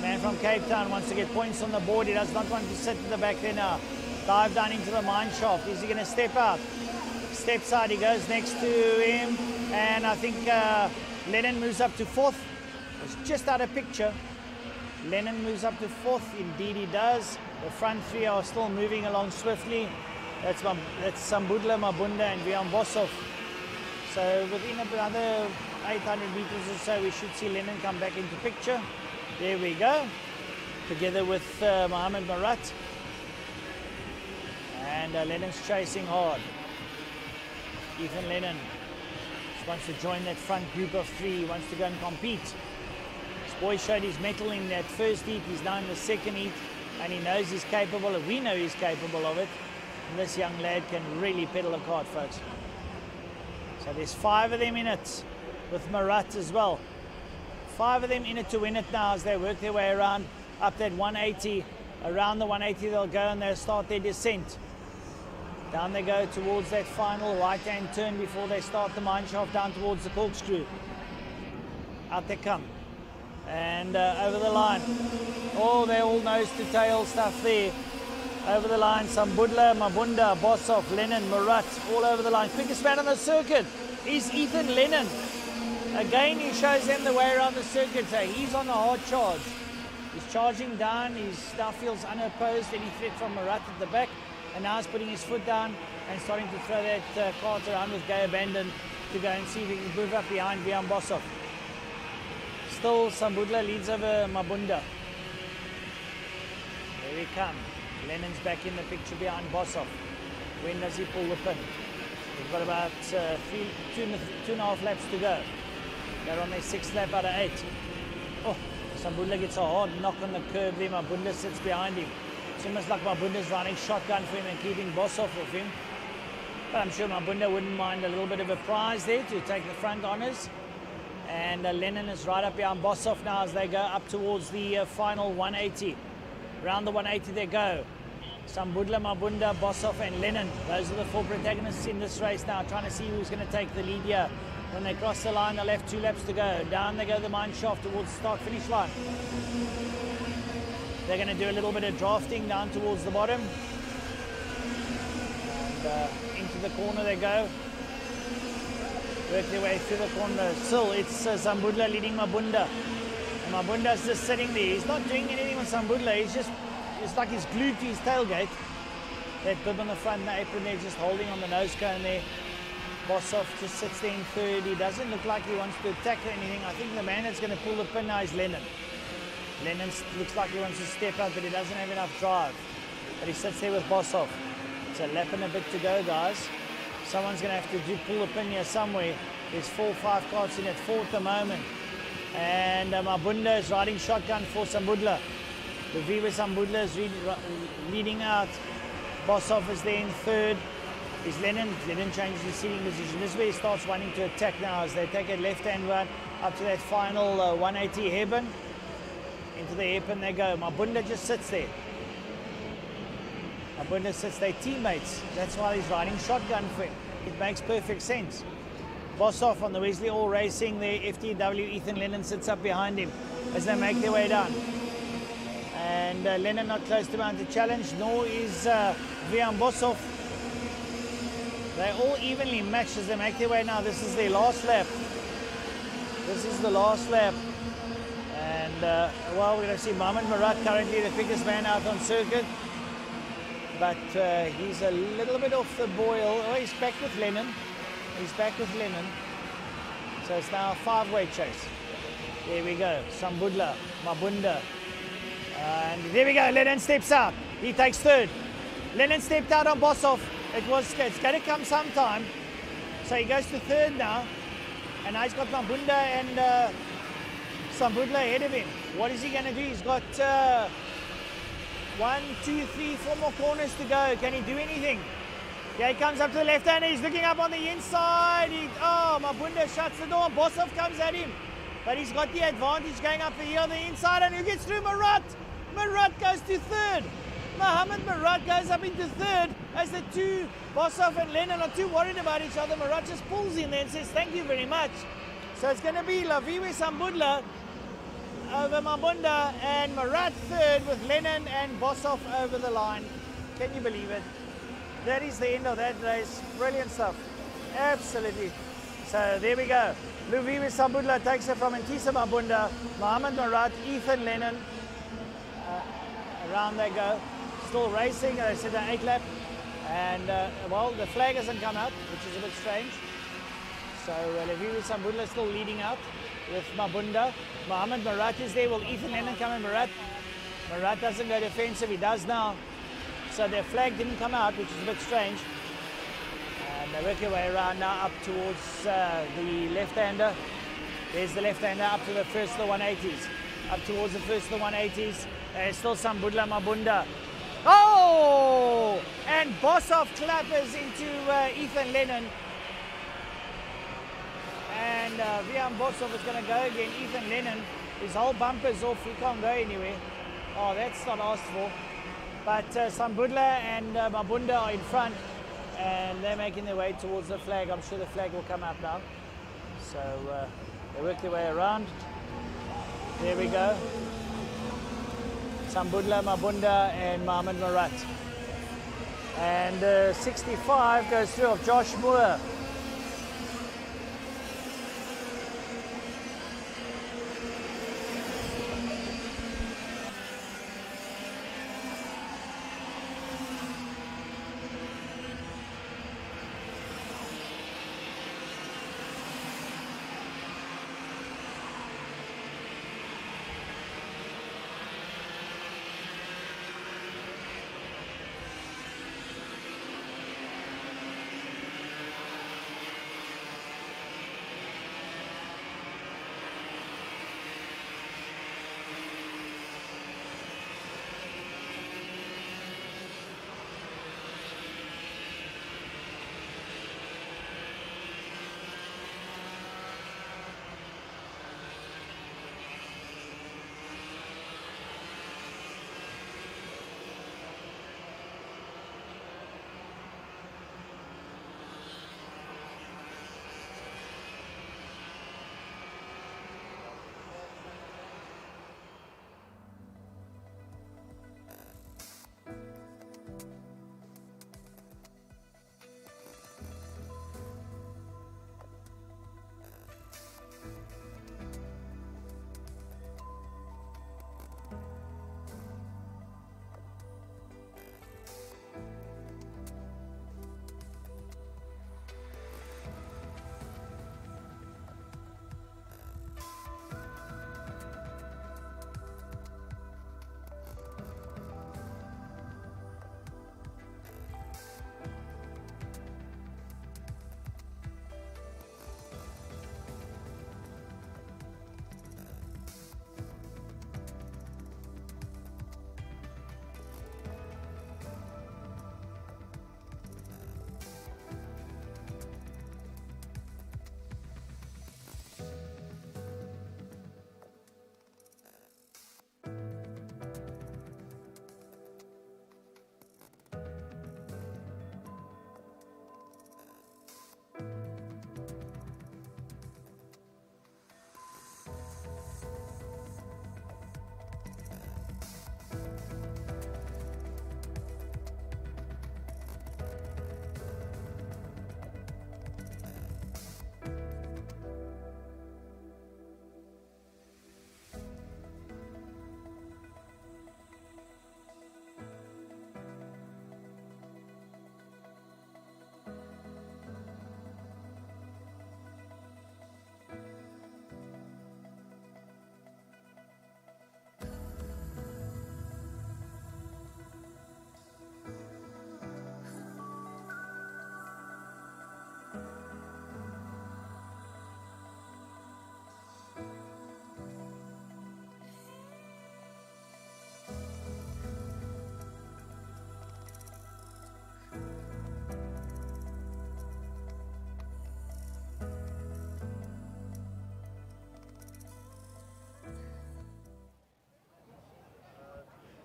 Man from Cape Town wants to get points on the board. He does not want to sit in the back there now. Dive down into the mine shaft. Is he going to step out? Steps out. He goes next to him, and I think Lennon moves up to 4th. It's just out of picture. Lennon moves up to 4th. Indeed he does. The front 3 are still moving along swiftly. That's Sambudla, Mabunda and Vian Bossov. So within another 800 meters or so, we should see Lennon come back into picture. There we go. Together with Mohammed Marat. And Lennon's chasing hard. Ethan Lennon wants to join that front group of 3. He wants to go and compete. This boy showed his mettle in that first heat. He's now in the second heat, and he knows he's capable of. We know he's capable of it. And this young lad can really pedal a kart, folks. So there's 5 of them in it, with Marat as well. 5 of them in it to win it now as they work their way around up that 180. Around the 180 they'll go and they'll start their descent. Down they go towards that final right-hand turn before they start the mine shaft down towards the corkscrew. Out they come. And over the line. Oh, they're all nose-to-tail stuff there. Over the line, Sambudla, Mabunda, Bossov, Lennon, Marat, all over the line. Quickest man on the circuit. is Ethan Lennon. Again, he shows them the way around the circuit. So he's on a hard charge. He's charging down. He now feels unopposed. Any threat from Murat at the back. And now he's putting his foot down and starting to throw that kart around with Gay Abandon to go and see if he can move up behind Wian Boshoff. Still, Sambudla leads over Mabunda. There we come. Lennon's back in the picture behind Boshoff. When does he pull the pin? We've got about two and a half laps to go. They're on their 6th lap out of 8. Oh, Sambudla gets a hard knock on the curb there. Mabunda sits behind him. It's almost like Mabunda's running shotgun for him and keeping Boshoff with him. But I'm sure Mabunda wouldn't mind a little bit of a prize there to take the front honours. And Lennon is right up behind Boshoff now as they go up towards the final 180. Round the 180 they go. Sambudla, Mabunda, Boshoff and Lennon. Those are the 4 protagonists in this race now, trying to see who's going to take the lead here. When they cross the line, they'll have 2 laps to go. Down they go the mine shaft towards the start-finish line. They're going to do a little bit of drafting down towards the bottom. And into the corner they go. Work their way through the corner. Still, it's Sambudla leading Mabunda. And Mabunda's just sitting there. He's not doing anything with Sambudla. It's like he's glued to his tailgate. That bib on the front and the apron there, just holding on the nose cone there. Boshoff just sits there in 3rd. He doesn't look like he wants to attack or anything. I think the man that's going to pull the pin now is Lennon. Lennon looks like he wants to step up, but he doesn't have enough drive. But he sits there with Boshoff. It's a lap and a bit to go, guys. Someone's going to have to pull the pin here somewhere. There's 4 or 5 karts in at 4 at the moment. And Mabunda is riding shotgun for Sambudla. The Viva Sambudla is leading out. Boshoff is there in 3rd. Is Lennon. Lennon changes his seating position. This is where he starts wanting to attack now as they take a left-hand run up to that final 180 hairpin. Into the hairpin they go. Mabunda just sits there. Mabunda sits there, teammates. That's why he's riding shotgun for him. It makes perfect sense. Boshoff on the Wesley All Racing there. FTW Ethan Lennon sits up behind him as they make their way down. And Lennon not close to mount a challenge, nor is Wian Boshoff. They're all evenly matched as they make their way now. This is their last lap. This is the last lap. And well, we're going to see Mohamed Murat, currently the quickest man out on circuit. But he's a little bit off the boil. Oh, he's back with Lennon. He's back with Lennon. So it's now a 5-way chase. There we go. Sambudla, Mabunda. And there we go. Lennon steps out. He takes 3rd. Lennon stepped out on Boshoff. It's going to come sometime. So he goes to 3rd now. And now he's got Mabunda and Sambudla ahead of him. What is he going to do? He's got 1, 2, 3, 4 more corners to go. Can he do anything? Yeah, he comes up to the left hand. He's looking up on the inside. Mabunda shuts the door. Boshoff comes at him. But he's got the advantage going up the hill on the inside. And who gets through? Murat. Murat goes to 3rd. Mohamed Murat goes up into 3rd as the 2, Boshoff and Lennon, are too worried about each other. Murat just pulls in there and says, thank you very much. So it's going to be Laviwe Sambudla over Mabunda and Murat 3rd with Lennon and Boshoff over the line. Can you believe it? That is the end of that race. Brilliant stuff. Absolutely. So there we go. Laviwe Sambudla takes it from Ntisa Mabunda, Mohamed Murat, Ethan Lennon. Around they go. Still racing. They said an 8 lap. And well, the flag hasn't come out, which is a bit strange. So Laviwe Sambudla still leading out with Mabunda. Mohamed Murat is there. Will Ethan Lennon come in? Murat doesn't go defensive. He does now. So their flag didn't come out, which is a bit strange. And they work their way around now up towards the left-hander. There's the left-hander up to the first of the 180s. Up towards the first of the 180s. There's still Sambudla Mabunda. Oh! And Boshoff clappers into Ethan Lennon. And Wian Boshoff is going to go again. Ethan Lennon, his whole bumper's off. He can't go anywhere. Oh, that's not asked for. But Sambudla and Mabunda are in front. And they're making their way towards the flag. I'm sure the flag will come up now. So they work their way around. There we go. Sambudla, Mabunda and Mohamed Murat. And 65 goes through of Josh Moore.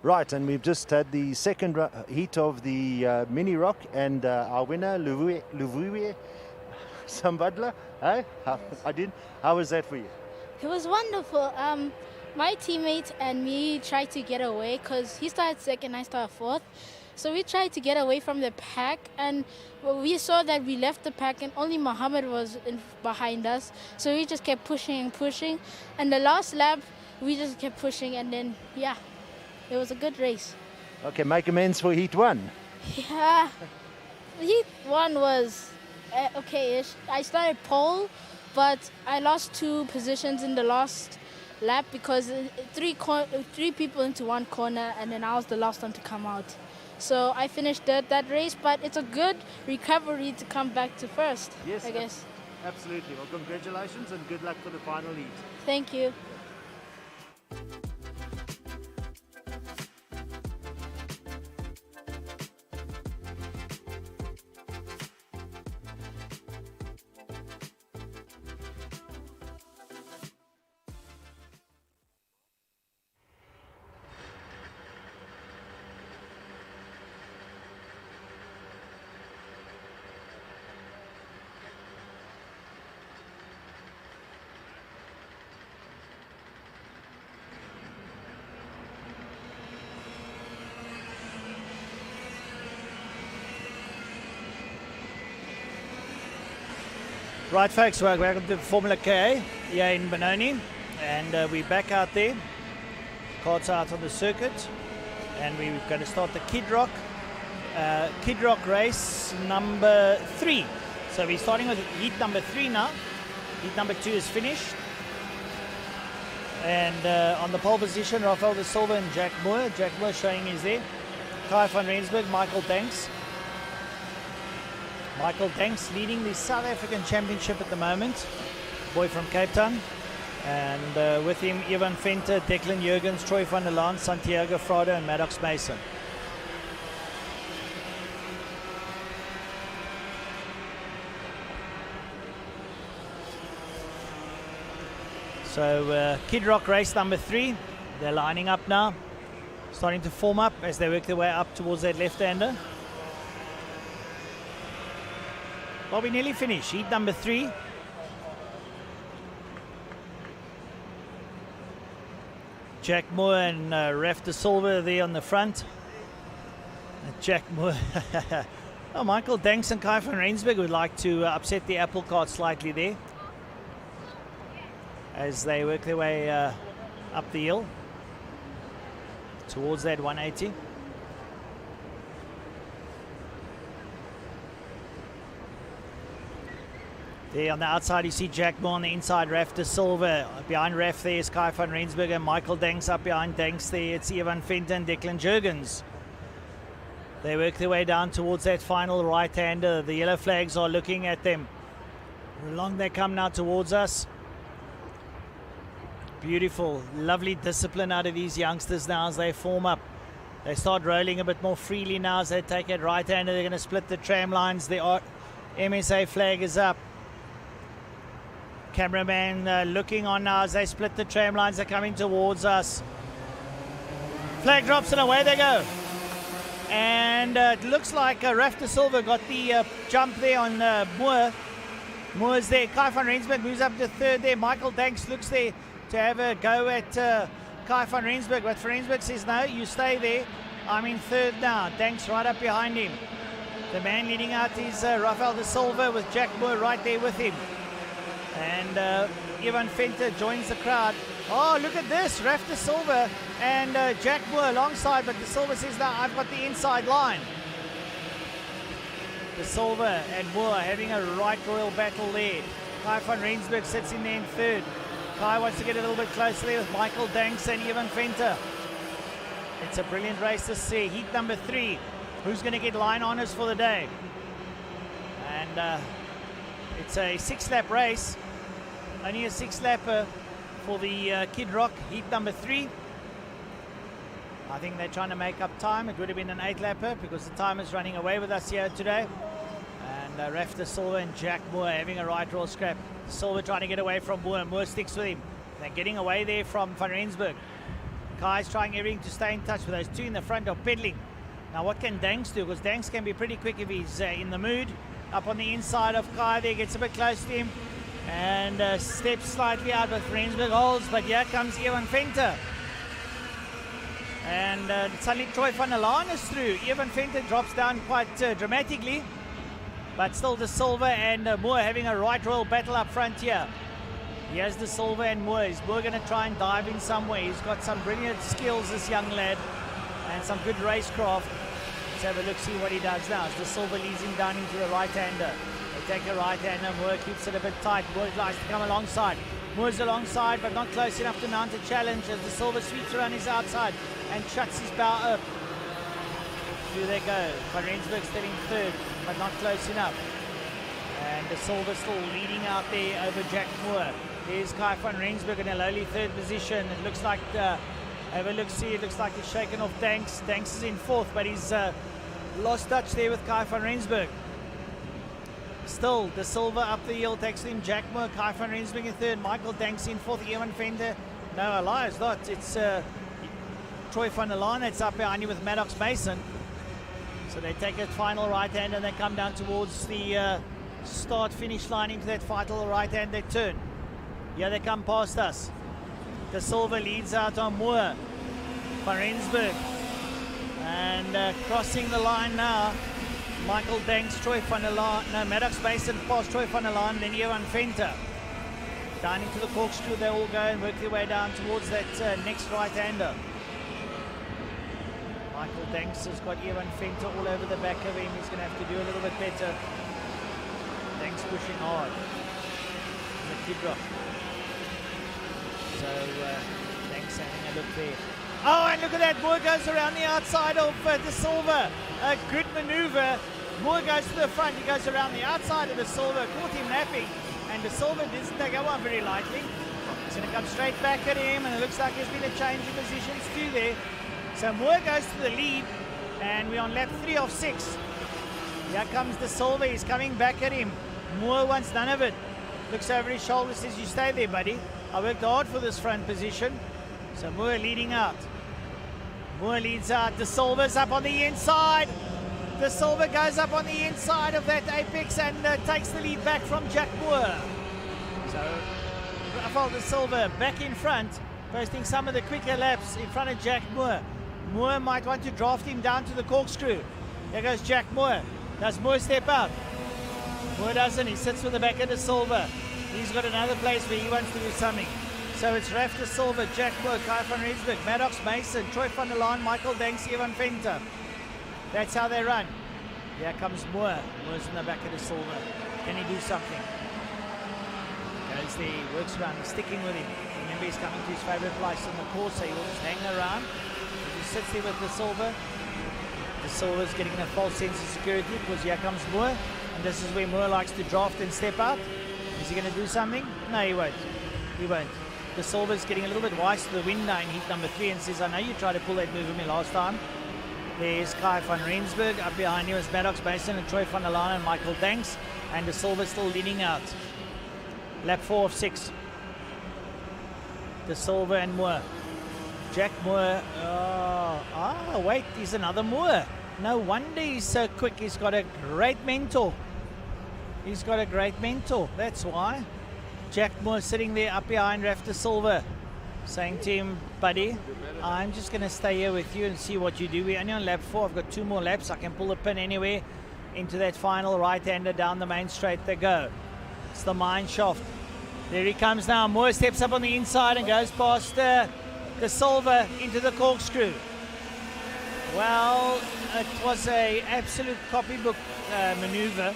Right, and we've just had the second heat of the mini rock, and our winner, Luvuie Sambadla. Hey, how was that for you? It was wonderful. My teammate and me tried to get away because he started second, I started fourth. So we tried to get away from the pack, and we saw that we left the pack and only Muhammad was behind us. So we just kept pushing and pushing. And the last lap, we just kept pushing, and then, yeah, it was a good race. Okay, make amends for Heat 1. Yeah, Heat 1 was okay-ish. I started pole, but I lost 2 positions in the last lap because three people into one corner, and then I was the last one to come out. So I finished that race, but it's a good recovery to come back to first, yes, I guess. Absolutely. Well, congratulations and good luck for the final heat. Thank you. Right, folks, welcome to Formula K here in Benoni, and we're back out there. Karts out on the circuit, and we're going to start the Kid Rock race number 3. So we're starting with heat number 3 now. Heat number 2 is finished, and on the pole position, Rafael de Silva and Jack Moore. Jack Moore showing is there. Kai van Rensburg, Michael Danks. Michael Danks leading the South African Championship at the moment, boy from Cape Town, and with him Ivan Venter, Declan Jurgens, Troy van der Laan, Santiago Fraude and Maddox Mason. So Kid Rock race number 3, they're lining up now, starting to form up as they work their way up towards that left-hander. Well, we nearly finished. Heat number 3. Jack Moore and Raf de Silva there on the front. Jack Moore. Oh, Michael Danks and Kai van Rensburg would like to upset the apple cart slightly there as they work their way up the hill towards that 180. There on the outside you see Jack Moore, on the inside Raf de Silva. Behind Raf there is Kai van Rensburg and Michael Danks. Up behind Danks there it's Ivan Venter and Declan Jurgens. They work their way down towards that final right-hander. The yellow flags are looking at them. Along they come now towards us. Beautiful, lovely discipline out of these youngsters now as they form up. They start rolling a bit more freely now as they take that right-hander. They're going to split the tram lines. The MSA flag is up. Cameraman looking on now as they split the tram lines. They're coming towards us. Flag drops and away they go. And it looks like Raf de Silva got the jump there on Moore. Moore's there. Kai van Rensburg moves up to third there. Michael Danks looks there to have a go at Kai van Rensburg. But van Rensburg says, no, you stay there. I'm in third now. Danks right up behind him. The man leading out is Rafael de Silva with Jack Moore right there with him. And Ivan Venter joins the crowd. Oh, look at this. Raf de Silva and Jack Moore alongside, but de Silva says, no, I've got the inside line. De Silva and Moore having a right royal battle there. Kai van Rensburg sits in there in third. Kai wants to get a little bit closer there with Michael Danks and Ivan Venter. It's a brilliant race to see. Heat number 3. Who's going to get line honors for the day? And it's a 6-lap race. Only a 6-lapper for the Kid Rock Heat number 3. I think they're trying to make up time. It would have been an 8-lapper because the time is running away with us here today. And Raf de Silva and Jack Moore having a right roll scrap. Silva trying to get away from Moore. Moore sticks with him. They're getting away there from van Rensburg. Kai's trying everything to stay in touch with those two in the front of pedaling. Now what can Danks do? Because Danks can be pretty quick if he's in the mood. Up on the inside of Kai there, gets a bit close to him. And steps slightly out with Rensburg holds, but here comes Evan Venter. And suddenly Troy van der Laan is through. Evan Venter drops down quite dramatically. But still De Silva and Moore having a right royal battle up front here. Here's De Silva and Moore. Is Moore going to try and dive in some way? He's got some brilliant skills, this young lad, and some good racecraft. Let's have a look, see what he does now. As De Silva leads him down into the right-hander. They take a right-hander. Moore keeps it a bit tight. Moore likes to come alongside. Moore's alongside, but not close enough to mount a challenge as De Silva sweeps around his outside and shuts his bow up. Through they go. Van Rensburg still in third, but not close enough. And De Silva still leading out there over Jack Moore. There's Kai van Rensburg in a lowly third position. It looks like, have a look, see, it looks like he's shaken off Danks. Danks is in fourth, but he's lost touch there with Kai van Rensburg. Still, De Silva up the hill, takes him Jack Moore, Kai van Rensburg in third, Michael Danks in fourth, Ewan Venter. No, I lie, it's not. It's Troy van der Laan that's up behind him with Maddox Mason. So they take a final right hand and they come down towards the start-finish line into that final right-hand they turn. Here they come past us. De Silva leads out on Moore. Van Rensburg. And crossing the line now. Michael Danks, Troy van der Laan, no, Maddox Mason past Troy van der Laan, then Ewan Venter. Down into the corkscrew they all go and work their way down towards that next right-hander. Michael Danks has got Ewan Venter all over the back of him. He's going to have to do a little bit better. Danks pushing hard. The Kidrock. So Danks having a look there. Oh, and look at that. Moore goes around the outside of De Silva. A good maneuver. Moore goes to the front. He goes around the outside of De Silva. Caught him napping. And De Silva doesn't take that one very lightly. He's going to come straight back at him. And it looks like there's been a change in positions too there. So Moore goes to the lead. And we're on lap 3 of 6. Here comes De Silva. He's coming back at him. Moore wants none of it. Looks over his shoulder, says, you stay there, buddy. I worked hard for this front position. So Moore leading out. Moore leads out. De Silva's up on the inside. De Silva goes up on the inside of that apex and takes the lead back from Jack Moore. So Rafael De Silva back in front, posting some of the quicker laps in front of Jack Moore. Moore might want to draft him down to the corkscrew. There goes Jack Moore. Does Moore step out? Moore doesn't. He sits with the back of De Silva. He's got another place where he wants to do something. So it's Raf De Silva, Jack Moore, Kai van Rensburg, Maddox Mason, Troy van der Laan, Michael Danks, Evan Venter. That's how they run. Here comes Moore. Moore's in the back of De Silva. Can he do something? Goes there, works around, he's sticking with him. Remember, he's coming to his favourite place on the course, so he will just hang around. He sits there with De Silva. De Silva's getting a false sense of security because here comes Moore. And this is where Moore likes to draft and step out. Is he going to do something? No, he won't. He won't. De Silva's getting a little bit wise to the wind now in heat number 3 and says, I know you tried to pull that move with me last time. There's Kai van Rensburg. Up behind him is Maddox Mason and Troy van der Laan and Michael Danks. And De Silva still leading out. Lap 4 of 6. De Silva and Moore. Jack Moore. Wait, he's another Moore. No wonder he's so quick. He's got a great mentor. He's got a great mentor. That's why. Jack Moore sitting there up behind Raf De Silva, saying to him, buddy, I'm just going to stay here with you and see what you do. We're only on lap 4. I've got 2 more laps. I can pull the pin anywhere into that final right-hander down the main straight they go. It's the mine shaft. There he comes now. Moore steps up on the inside and goes past De Silva into the corkscrew. Well, it was an absolute copybook maneuver.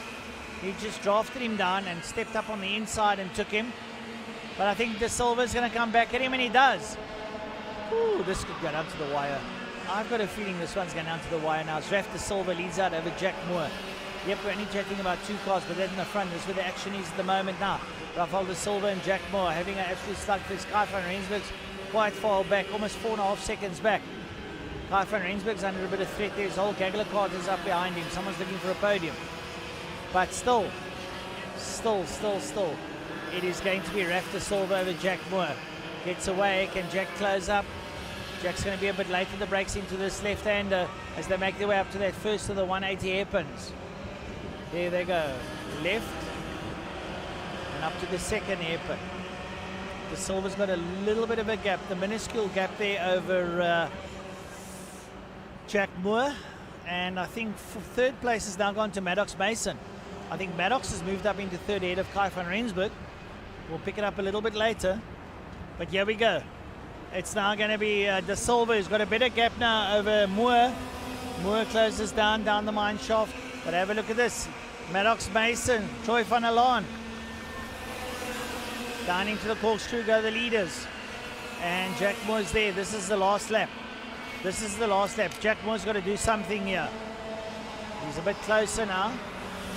He just drafted him down and stepped up on the inside and took him. But I think De Silva's going to come back at him, and he does. Ooh, this could go down to the wire. I've got a feeling this one's going down to the wire now. As Raf De Silva leads out over Jack Moore. Yep, we're only chatting about 2 cars, but they're in the front. That's where the action is at the moment now. Rafael De Silva and Jack Moore having an absolute slugfest. Kai van Rensburg's quite far back, almost 4.5 seconds back. Kai van Rensburg's under a bit of threat there. His whole gaggle of cars is up behind him. Someone's looking for a podium. But still, it is going to be Raf De Silva over Jack Moore. Gets away, can Jack close up? Jack's going to be a bit late in the brakes into this left-hander as they make their way up to that first of the 180 hairpins. There they go. Left and up to the second hairpin. The Silver's got a little bit of a gap, the minuscule gap there over Jack Moore. And I think third place has now gone to Maddox Mason. I think Maddox has moved up into third ahead of Kai van Rensburg. We'll pick it up a little bit later. But here we go. It's now going to be De Silva who's got a better gap now over Moore. Moore closes down the mine shaft. But have a look at this. Maddox Mason, Troy van der Laan. Down into the corkscrew go the leaders. And Jack Moore's there. This is the last lap. This is the last lap. Jack Moore's got to do something here. He's a bit closer now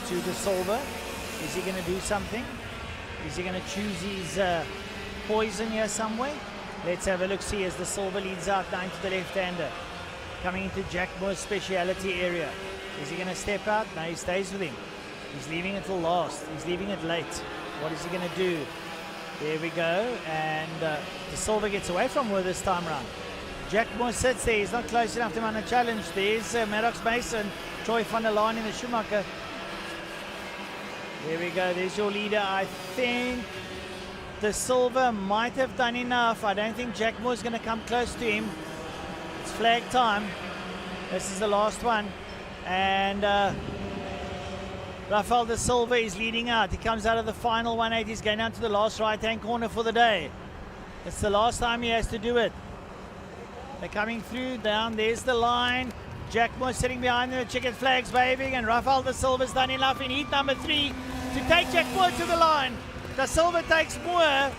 to De Silva. Is he going to do something? Is he going to choose his poison here somewhere? Let's have a look, see as De Silva leads out now into the left-hander. Coming into Jack Moore's speciality area. Is he going to step out? No, he stays with him. He's leaving it till last. He's leaving it late. What is he going to do? There we go. And De Silva gets away from Moore this time round. Jack Moore sits there. He's not close enough to mount a challenge. There's Maddox Mason, Troy van der Laan in the Schumacher. There we go. There's your leader. I think De Silva might have done enough. I don't think Jack Moore's going to come close to him. It's flag time. This is the last one. And Rafael De Silva is leading out. He comes out of the final 180. He's going down to the last right-hand corner for the day. It's the last time he has to do it. They're coming through, down, there's the line. Jack Moore sitting behind the checkered flags waving, and Rafael De Silva's done enough in heat number 3 to take Jack Moore to the line. De Silva takes Moore.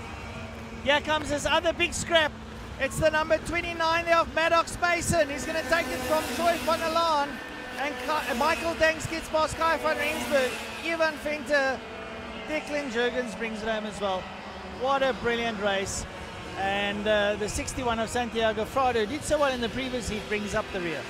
Here comes his other big scrap. It's the number 29 there of Maddox Mason. He's going to take it from Troy van der Laan. And Michael Danks gets past Kai van Rensburg. Ivan Venter, Declan Jurgens brings it home as well. What a brilliant race. And the 61 of Santiago Fraudo did so well in the previous heat, brings up the rear.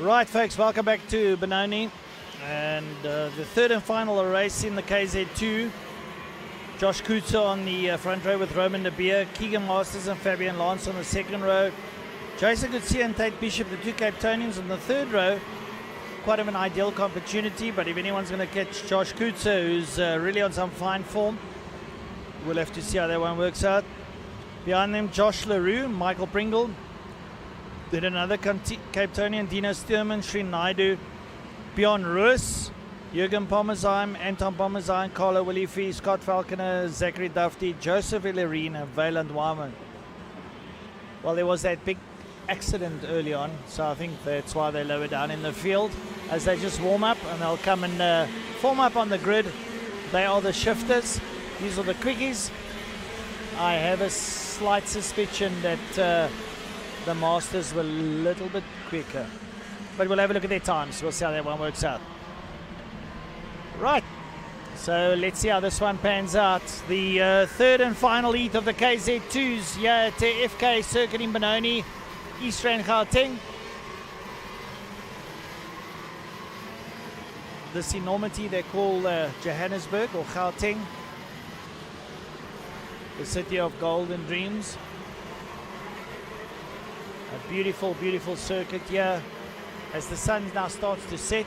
Right, folks, welcome back to Benoni. And the third and final race in the KZ2. Josh Kutzer on the front row with Roman De Beer, Keegan Masters and Fabian Lance on the second row. Jason Gutsia and Tate Bishop, the two Cape Townians, on the third row. Quite of an ideal opportunity, but if anyone's going to catch Josh Kutzer, who's really on some fine form, we'll have to see how that one works out. Behind them, Josh LaRue, Michael Pringle. Then another Cape Townian, Dino Stearman, Srin Naidu. Bjorn Roos, Jürgen Pommersheim, Anton Pommersheim, Carlo Willifi, Scott Falconer, Zachary Dufty, Joseph Ellerine, and Valand Wyman. Well, there was that big accident early on, so I think that's why they lower down in the field as they just warm up, and they'll come and form up on the grid. They are the shifters. These are the quickies. I have a slight suspicion that the Masters were a little bit quicker, but we'll have a look at their times. We'll see how that one works out. Right, so let's see how this one pans out. The third and final heat of the KZ2s here at the FK Circuit in Benoni, East Rand, Gauteng. This enormity they call Johannesburg or Gauteng, the city of golden dreams. A beautiful, beautiful circuit here. As the sun now starts to set,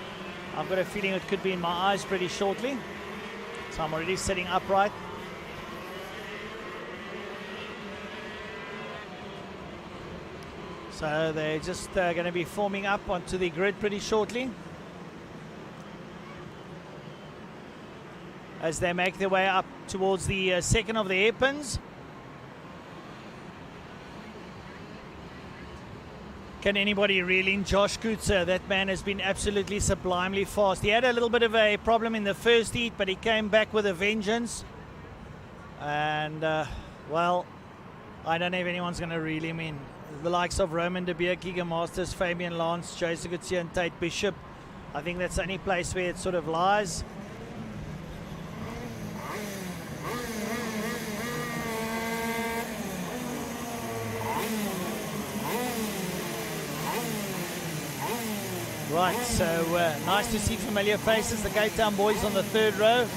I've got a feeling it could be in my eyes pretty shortly. So I'm already sitting upright. So they're just going to be forming up onto the grid pretty shortly, as they make their way up towards the second of the hairpins. Can anybody reel in Josh Kutzer? That man has been absolutely sublimely fast. He had a little bit of a problem in the first heat, but he came back with a vengeance. And, well, I don't know if anyone's going to reel him in. The likes of Roman De Beer, Keegan Masters, Fabian Lance, Jason Gutsia and Tate Bishop. I think that's the only place where it sort of lies. Right, so nice to see familiar faces, the Cape Town boys on the third row.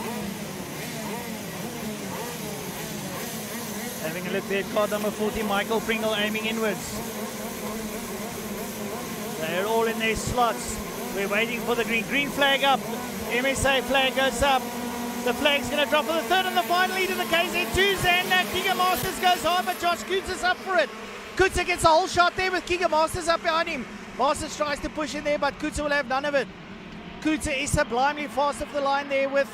Having a look there at card number 40, Michael Pringle aiming inwards. They're all in their slots. We're waiting for the green flag up. MSA flag goes up. The flag's going to drop for the third and the final lead of the KZ2s, and Keegan Masters goes hard, but Josh Kutzer's up for it. Kutzer gets a whole shot there with Keegan Masters up behind him. Masters tries to push in there, but Kutzer will have none of it. Kutzer is sublimely fast off the line there with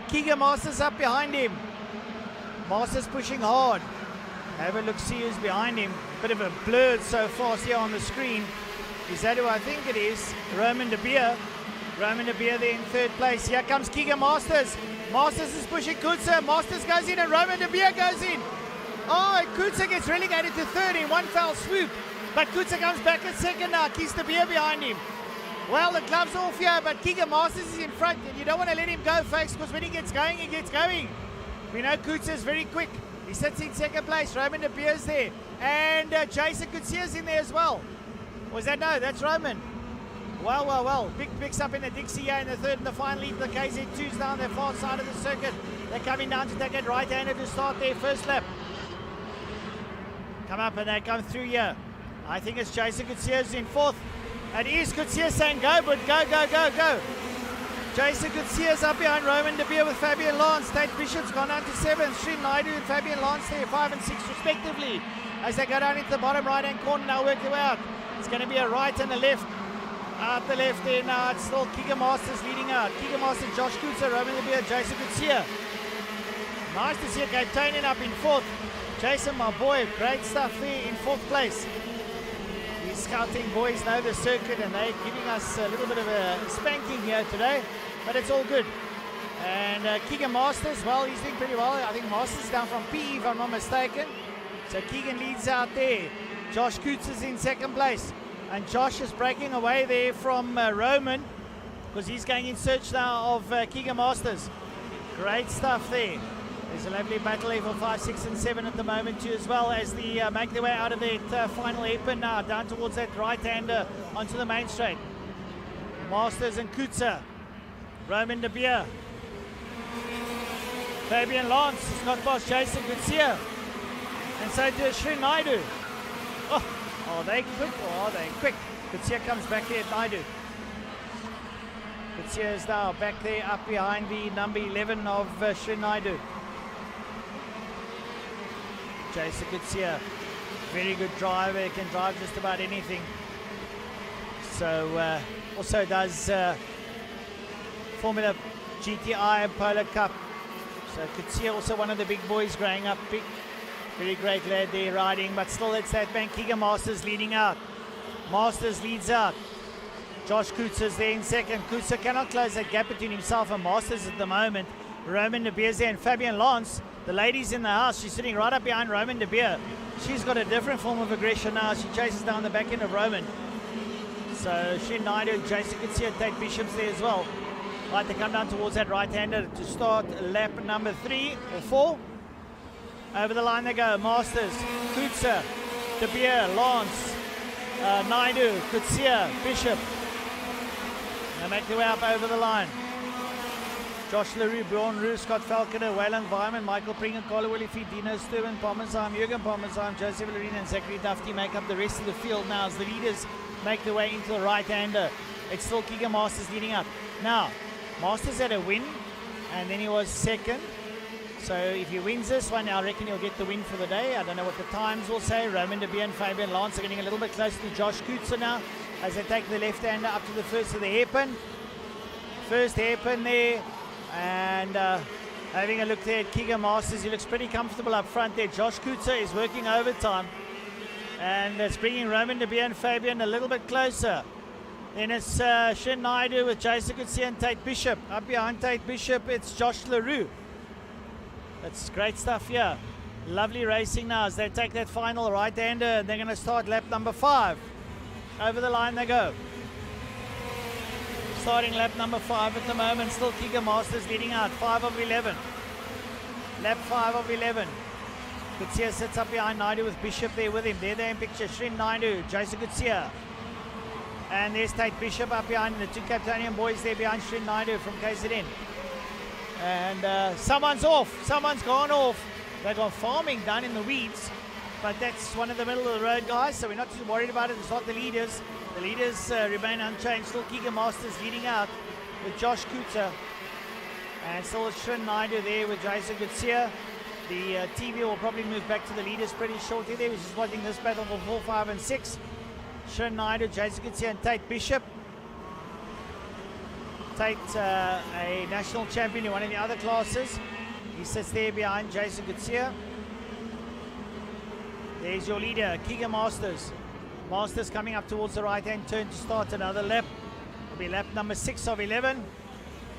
Keegan Masters up behind him. Masters pushing hard. Have a look, see who's behind him. Bit of a blur so fast here on the screen. Is that who I think it is? Roman De Beer. Roman De Beer there in third place. Here comes Keegan Masters. Masters is pushing Kutzer. Masters goes in and Roman De Beer goes in. Oh, and Kutzer gets relegated to third in one foul swoop. But Kutzer comes back at second now. Keeps De Beer behind him. Well, the glove's off here, but Keegan Masters is in front. And you don't want to let him go, folks, because when he gets going, he gets going. We know Kutzer's very quick. He sits in second place. Roman De Beer's there. And Jason Kutzer's in there as well. Was that? No, that's Roman. Well. Big picks up in the Dixie here in the third and the final lead. The KZ2's down their far side of the circuit. They're coming down to take it right-handed to start their first lap. Come up and they come through here. I think it's Jason Kutzer's in fourth. And is Kutzer saying go, but go. Jason Kutzer's up behind Roman De Beer with Fabian Lance. Tate Bishop's gone down to 7th. Srin Naidu and Fabian Lance there, 5 and 6 respectively. As they go down into the bottom right-hand corner now, work their way out. It's going to be a right and a left. Out the left there now, it's still Keegan Masters leading out. Keegan Masters, Josh Kutzer, Roman De Beer, Jason Kutzer. Nice to see a Cape Townian up in fourth. Jason, my boy, great stuff there in fourth place. These scouting boys know the circuit and they're giving us a little bit of a spanking here today, but it's all good. And Keegan Masters, well, he's doing pretty well. I think Masters is down from PE if I'm not mistaken. So Keegan leads out there. Josh Kutzer's in second place. And Josh is breaking away there from Roman because he's going in search now of Keegan Masters. Great stuff there. There's a lovely battle here for 5, 6, and 7 at the moment too, as well as the make their way out of that final hairpin now, down towards that right-hander onto the main straight. Masters and Kutsa. Roman De Beer. Fabian Lance, Scott Boss, Jason Gutsia. And so does Sri Naidu. Oh, are they quick or are they quick? Gutsia comes back there at Naidu. Gutsia is now back there up behind the number 11 of Sri Naidu. Jason Gutsia, very good driver, he can drive just about anything. So also does Formula GTI and Polo Cup. So Gutsia also one of the big boys growing up. Big, very great lad there riding, but still it's that man Keegan Masters leading out. Masters leads out. Josh Kutsa's there in second. Kutsa cannot close that gap between himself and Masters at the moment. Roman De Beer's there and Fabian Lance. The ladies in the house, she's sitting right up behind Roman De Beer. She's got a different form of aggression now. She chases down the back end of Roman. So Shin Naidu, Jason Kutsia, Tate Bishop's there as well. Right, they come down towards that right-hander to start lap number 3 or 4. Over the line they go. Masters, Kutsa, De Beer, Lance, Naidu, Kutsia, Bishop. They make their way up over the line. Josh LaRue, Bjorn Roos, Scott Falconer, Wayland Wyman, Michael Pringer, Carlo Willifeed, Dino Sturman, Pommensheim, Jürgen Pommensheim, Joseph Lorena and Zachary Dufty make up the rest of the field now as the leaders make their way into the right-hander. It's still Keegan Masters leading up. Now, Masters had a win, and then he was second. So if he wins this one, I reckon he'll get the win for the day. I don't know what the times will say. Roman De Beer and Fabian Lance are getting a little bit closer to Josh Kutsa now as they take the left-hander up to the first of the hairpin. First hairpin there. And having a look there at Keegan Masters, he looks pretty comfortable up front there. Josh Kutsa is working overtime. And it's bringing Roman De Beer and Fabian a little bit closer. Then it's Shin Naidu with Jason Kutsia and Tate Bishop. Up behind Tate Bishop, it's Josh LaRue. That's great stuff here. Lovely racing now as they take that final right-hander. And they're going to start lap number 5. Over the line they go. Starting lap number 5 at the moment, still Keegan Masters leading out, 5 of 11. Lap 5 of 11. Kutsia sits up behind Naidu with Bishop there with him. There in picture, Shin Naidu, Jason Kutsia. And there's Tate Bishop up behind the two Capetonian boys there behind Shin Naidu from KZN. And someone's off, someone's gone off. They've gone farming down in the weeds. But that's one of the middle of the road guys, so we're not too worried about it. It's not the leaders. The leaders remain unchanged. Still Keegan Masters leading out with Josh Kutsa. And still Shin Naidu there with Jason Kutsia. The TV will probably move back to the leaders pretty shortly there. We're just watching this battle for 4, 5, and 6. Shin Naidu, Jason Kutsia, and Tate Bishop. Tate, a national champion in one of the other classes. He sits there behind Jason Kutsia. There's your leader, Keegan Masters. Masters coming up towards the right-hand turn to start another lap. It'll be lap number 6 of 11.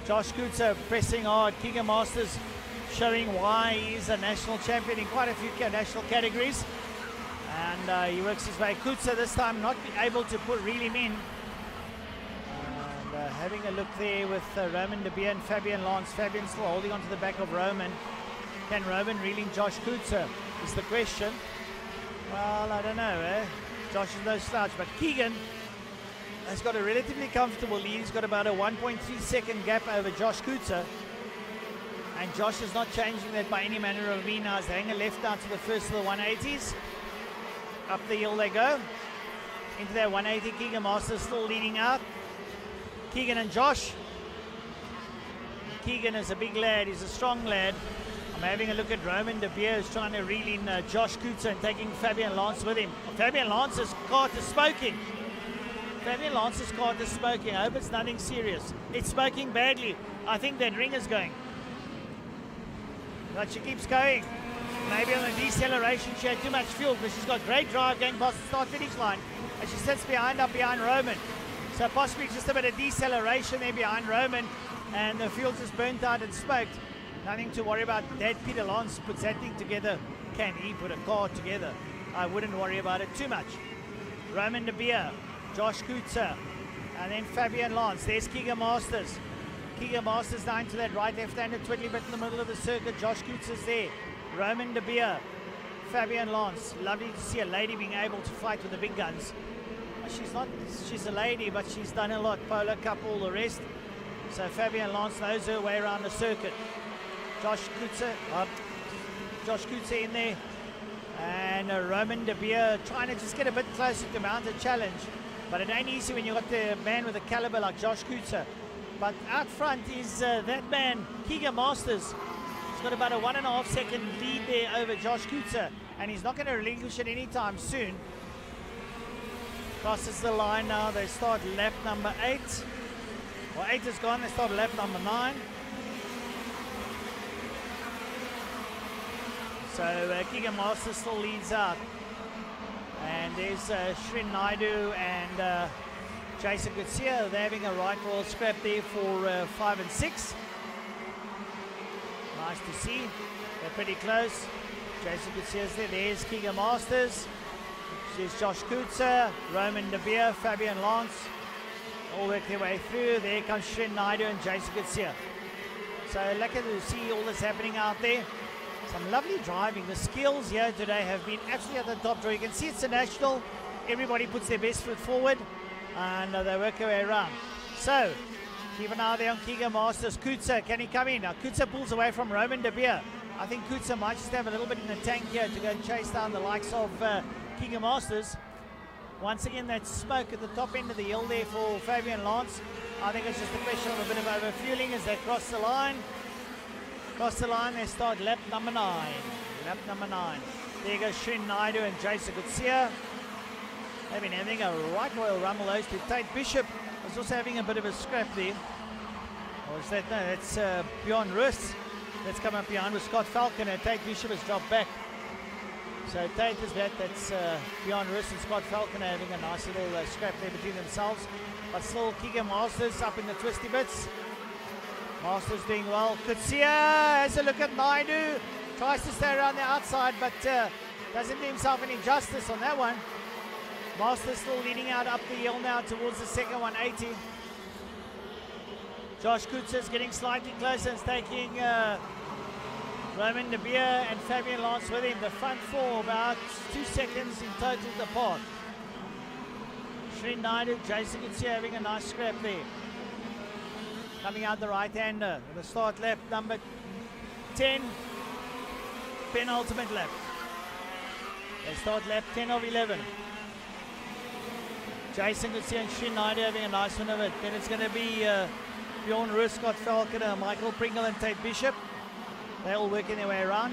Josh Kutsa pressing hard. Keegan Masters showing why he's a national champion in quite a few national categories. And he works his way. Kutsa this time not able to reel him in. And having a look there with Roman De Beer and Fabian Lance. Fabian still holding onto the back of Roman. Can Roman reel in Josh Kutsa is the question. Well, I don't know, eh? Josh is no slouch, but Keegan has got a relatively comfortable lead. He's got about a 1.3 second gap over Josh Kutsa. And Josh is not changing that by any manner of means now as they hang a left out to the first of the 180s. Up the hill they go. Into that 180, Keegan Masters still leading out. Keegan and Josh. Keegan is a big lad, he's a strong lad. I'm having a look at Roman De Beer who's trying to reel in Josh Kutsa and taking Fabian Lance with him. Fabian Lance's kart is smoking. Fabian Lance's kart is smoking. I hope it's nothing serious. It's smoking badly. I think that ring is going. But she keeps going. Maybe on the deceleration she had too much fuel, but she's got great drive going past the start-finish line. And she sits behind Roman. So possibly just a bit of deceleration there behind Roman. And the fuel's just burnt out and smoked. Nothing to worry about. Dad Peter Lance puts that thing together. Can he put a car together? I wouldn't worry about it too much. Roman De Beer, Josh Kutsa, and then Fabian Lance. There's Keegan Masters. Keegan Masters down to that right left-handed twiddly bit in the middle of the circuit. Josh Coutts is there. Roman De Beer, Fabian Lance. Lovely to see a lady being able to fight with the big guns. She's a lady, but she's done a lot. Polo Cup, all the rest. So Fabian Lance knows her way around the circuit. Josh Coutts in there. And Roman De Beer trying to just get a bit closer to mount a challenge. But it ain't easy when you've got the man with a caliber like Josh Coutts. But out front is that man, Keegan Masters. He's got about a 1.5 second lead there over Josh Coutts. And he's not going to relinquish it anytime soon. Crosses the line now. They start lap number 8. Well, 8 is gone. They start lap number 9. So Keegan Masters still leads out. And there's Shrin Naidu and Jason Gutsia. They're having a right roll scrap there for 5 and 6. Nice to see. They're pretty close. Jason Gutsia's there. There's Keegan Masters. There's Josh Coutts, Roman De Beer, Fabian Lance. All work their way through. There comes Shrin Naidu and Jason Gutsia. So lucky to see all this happening out there. Some lovely driving. The skills here today have been absolutely at the top draw. You can see it's a national. Everybody puts their best foot forward and they work their way around. So keep an eye there on Keegan Masters. Coutts, can he come in? Now Coutts pulls away from Roman De Beer. I think Coutts might just have a little bit in the tank here to go and chase down the likes of Keegan Masters. Once again, that smoke at the top end of the hill there for Fabian Lance. I think it's just a question of a bit of overfueling as they cross the line. Cross the line, they start lap number 9. Lap number 9. There goes Shrin Naidu and Jason Gutsia. They've been having a right royal rumble. Those two. Tate Bishop was also having a bit of a scrap there. Or is that? No, that's Bjorn Roos. That's come up behind with Scott Falcon, and Tate Bishop has dropped back. So Tate is that. That's Bjorn Roos and Scott Falcon having a nice little scrap there between themselves. But still Keegan Masters up in the twisty bits. Masters doing well. Kutsia has a look at Naidu. Tries to stay around the outside, but doesn't do himself any justice on that one. Masters still leading out up the hill now towards the second 180. Josh Coutts is getting slightly closer and taking Roman De Beer and Fabian Lance with him. The front four about 2 seconds in total apart. Shrin Naidu, Jason Gutsia having a nice scrap there. Coming out the right-hander. Going to start lap number 10. Penultimate lap. They start lap 10 of 11. Jason Gutsia and Shrin Naidu having a nice one of it. Then it's going to be Bjorn Roos, Scott Falconer, Michael Pringle and Tate Bishop. They're all working their way around.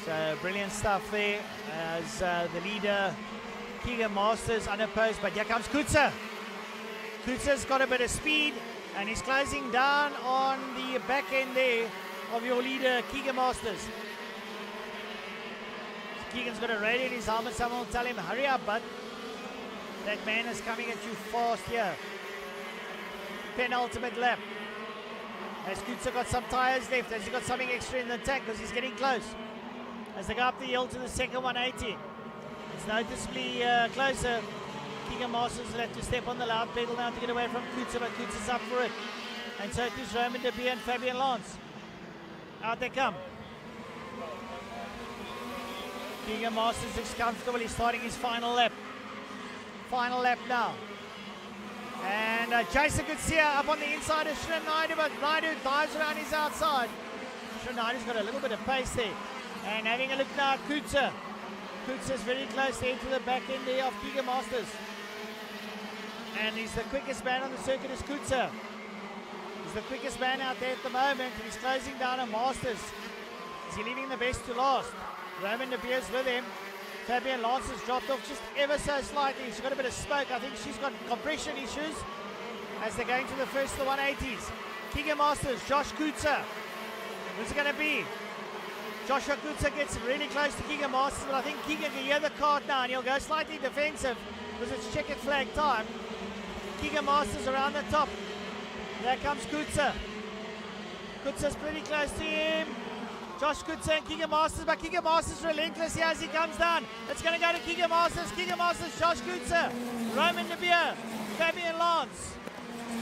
So brilliant stuff there as the leader Keegan Masters unopposed. But here comes Coutts. Coutts got a bit of speed and he's closing down on the back end there of your leader Keegan Masters. Keegan's got a radio in his helmet. Someone will tell him, hurry up, bud. That man is coming at you fast here. Penultimate lap. Has Coutts got some tyres left? Has he got something extra in the tank? Because he's getting close. As they go up the hill to the second 180. It's noticeably closer. Keegan Masters will have to step on the loud pedal now to get away from Coutts, but Coutts is up for it. And so it is Roman De Beer and Fabian Lance. Out they come. Keegan Masters is comfortable. He's starting his final lap. Final lap now. And Jason Gutsia up on the inside of Shrin Naidu, but Naidu dives around his outside. Shrin Naidu's got a little bit of pace there. And having a look now at Coutts. Coutts is very close there to the back end there of Keegan Masters. And he's the quickest man on the circuit is Coutts. He's the quickest man out there at the moment. He's closing down on Masters. Is he leaving the best to last? Roman De Beer's with him. Fabian Lance has dropped off just ever so slightly. She's got a bit of smoke. I think she's got compression issues as they're going to the first of the 180s. Keegan Masters, Josh Coutts. Who's it going to be? Joshua Coutts gets really close to Keegan Masters, but I think Keegan can hear the kart now and he'll go slightly defensive because it's checkered flag time. Keegan Masters around the top. There comes Coutts. Coutts is pretty close to him. Josh Coutts and Keegan Masters, but Keegan Masters relentless here as he comes down. It's going to go to Keegan Masters, Josh Coutts, Roman De Beer, Fabian Lance.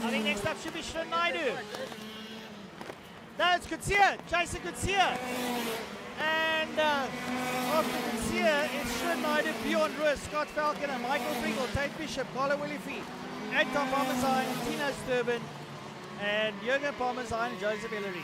I think next up should be Shinaidu. No, it's Kutsia. Jason Kutsia. And after Kutsia, it's Shinaidu, Bjorn Roos, Scott Falconer, Michael Pringle, Tate Bishop, Carlo Willifee, Anton Parmesan, Tino Sturban, and Jürgen Parmesan and Joseph Ellery.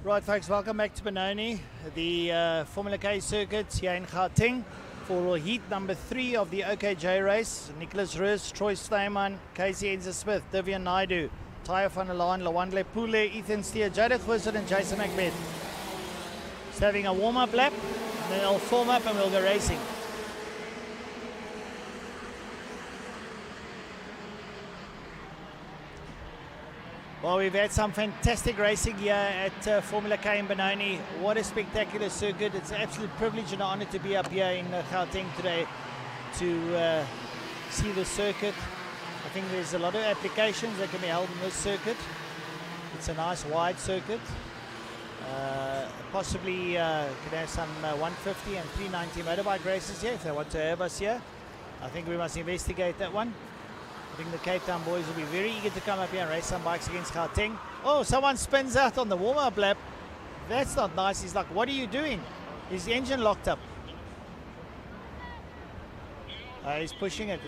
Right, folks, welcome back to Benoni, the Formula K circuit here in Gauteng for heat number 3 of the OKJ race. Nicholas Roos, Troy Steyman, Casey Enzer-Smith, Divian Naidu, Taya van der Laan, Lawandle Pule, Ethan Steer, Jadeth Wizard and Jason Macbeth. Just having a warm-up lap, and then they'll form up and we'll go racing. Well, we've had some fantastic racing here at Formula K in Benoni. What a spectacular circuit. It's an absolute privilege and honor to be up here in Gauteng today to see the circuit. I think there's a lot of applications that can be held in this circuit. It's a nice wide circuit. Possibly could have some 150 and 390 motorbike races here if they want to have us here. I think we must investigate that one. I think the Cape Town boys will be very eager to come up here and race some bikes against Gauteng. Oh, someone spins out on the warm-up lap. That's not nice. He's like, what are you doing? Is the engine locked up? He's pushing it.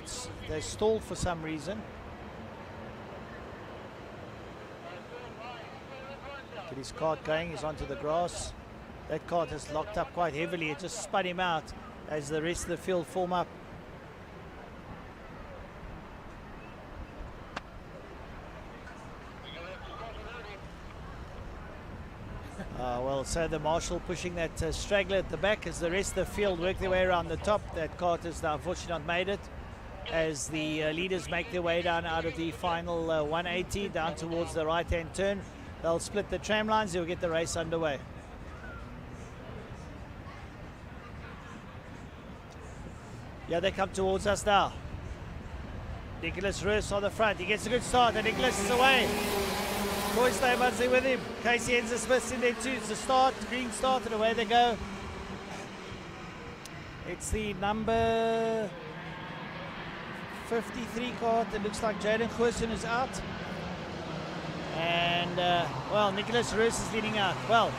They stalled for some reason. Get his kart going. He's onto the grass. That kart is locked up quite heavily. It just spun him out as the rest of the field form up. Well, so the marshal pushing that straggler at the back as the rest of the field work their way around the top. That kart has unfortunately not made it as the leaders make their way down out of the final 180 down towards the right-hand turn. They'll split the tram lines. They'll get the race underway. Yeah, they come towards us now. Nicholas Roos on the front. He gets a good start and Nicholas is away. Troy Steyman's there with him. KZ2 Smith's in there too. It's the start, green start, and away they go. It's the number 53 kart. It looks like Jaden Goosen is out. And, well, Nicholas Roos is leading out. Well,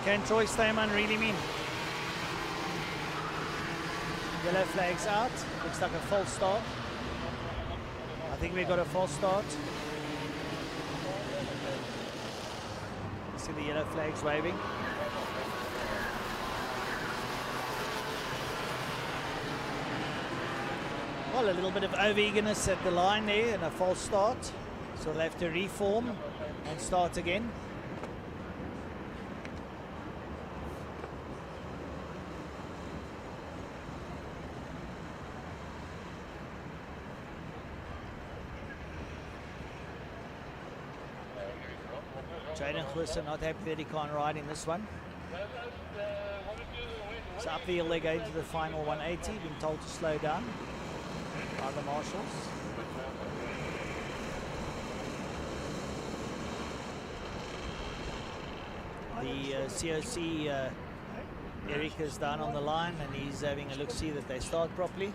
can Troy Steyman reel him in? Yellow flag's out. Looks like a false start. I think we got a false start. See the yellow flags waving. Well, a little bit of over-eagerness at the line there and a false start. So they'll have to reform and start again. Jaden Goosen not happy that he can't ride in this one. So up the hill they go into the final 180, being told to slow down by the marshals. The COC Eric is down on the line and he's having a look-see that they start properly.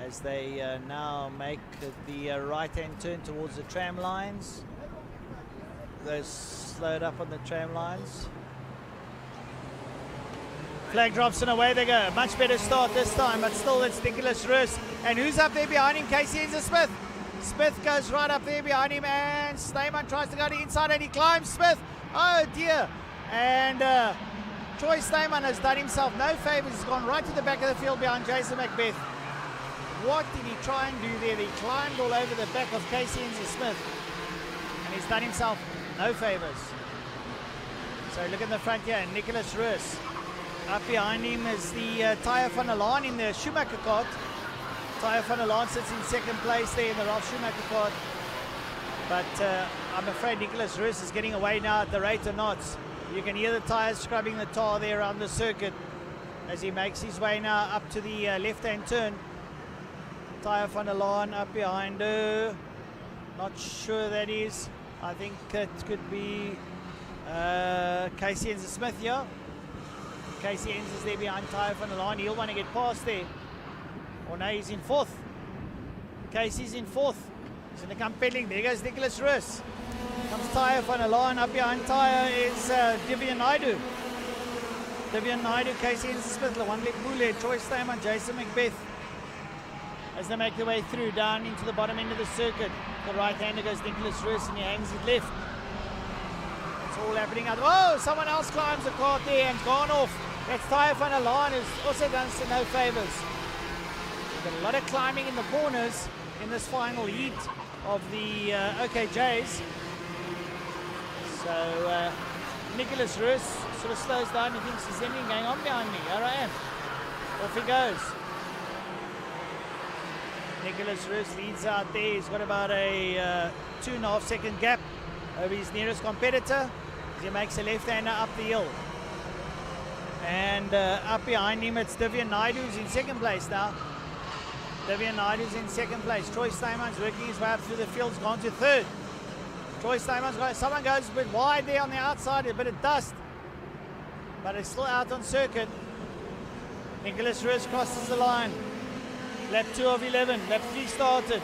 As they now make the right-hand turn towards the tram lines. They're slowed up on the tram lines. Flag drops and away they go. A much better start this time, but still it's Nicholas Roos. And who's up there behind him? KZ2 Smith. Smith goes right up there behind him and Steyman tries to go to the inside and he climbs Smith. Oh dear. And Troy Steyman has done himself no favours. He's gone right to the back of the field behind Jason Macbeth. What did he try and do there? He climbed all over the back of KZ2 Smith and he's done himself no favours. So look in the front here, Nicholas Roos. Up behind him is the Tate Carrillo in the Schumacher kart. Tate Carrillo sits in second place there in the Ralf Schumacher kart. But I'm afraid Nicholas Roos is getting away now at the rate of knots. You can hear the tyres scrubbing the tar there around the circuit as he makes his way now up to the left-hand turn. Tate Carrillo up behind her. Not sure that is. I think it could be KZ2 Smith here. KZ2 is there behind Tate Carrillo. He'll want to get past there. Oh no, he's in fourth. Casey's in fourth. He's going to come pedaling. There goes Nicholas Roos. Comes Tate Carrillo. Up behind Tate is Divian Naidu. Divian Naidu, KZ2 Smith, Lawandle Pule, Troy Steyman, Jason Macbeth. As they make their way through down into the bottom end of the circuit. The right-hander goes Nicholas Roos and he hangs it left. It's all happening out. Oh, someone else climbs the kart there and gone off. That's Tate Carrillo, who's also done us no favours. We've got a lot of climbing in the corners in this final heat of the OKJs. So Nicholas Roos sort of slows down and thinks there's anything going on behind me. Here I am. Off he goes. Nicholas Roos leads out there. He's got about a 2.5 second gap over his nearest competitor as he makes a left-hander up the hill. And up behind him, it's Divian Naidu, who's in second place now. Divian Naidu's in second place. Troy Steyman's working his way up through the field, has gone to third. Troy Steyman's got, someone goes a bit wide there on the outside, a bit of dust. But it's still out on circuit. Nicholas Roos crosses the line. Lap 2 of 11, lap 3 started.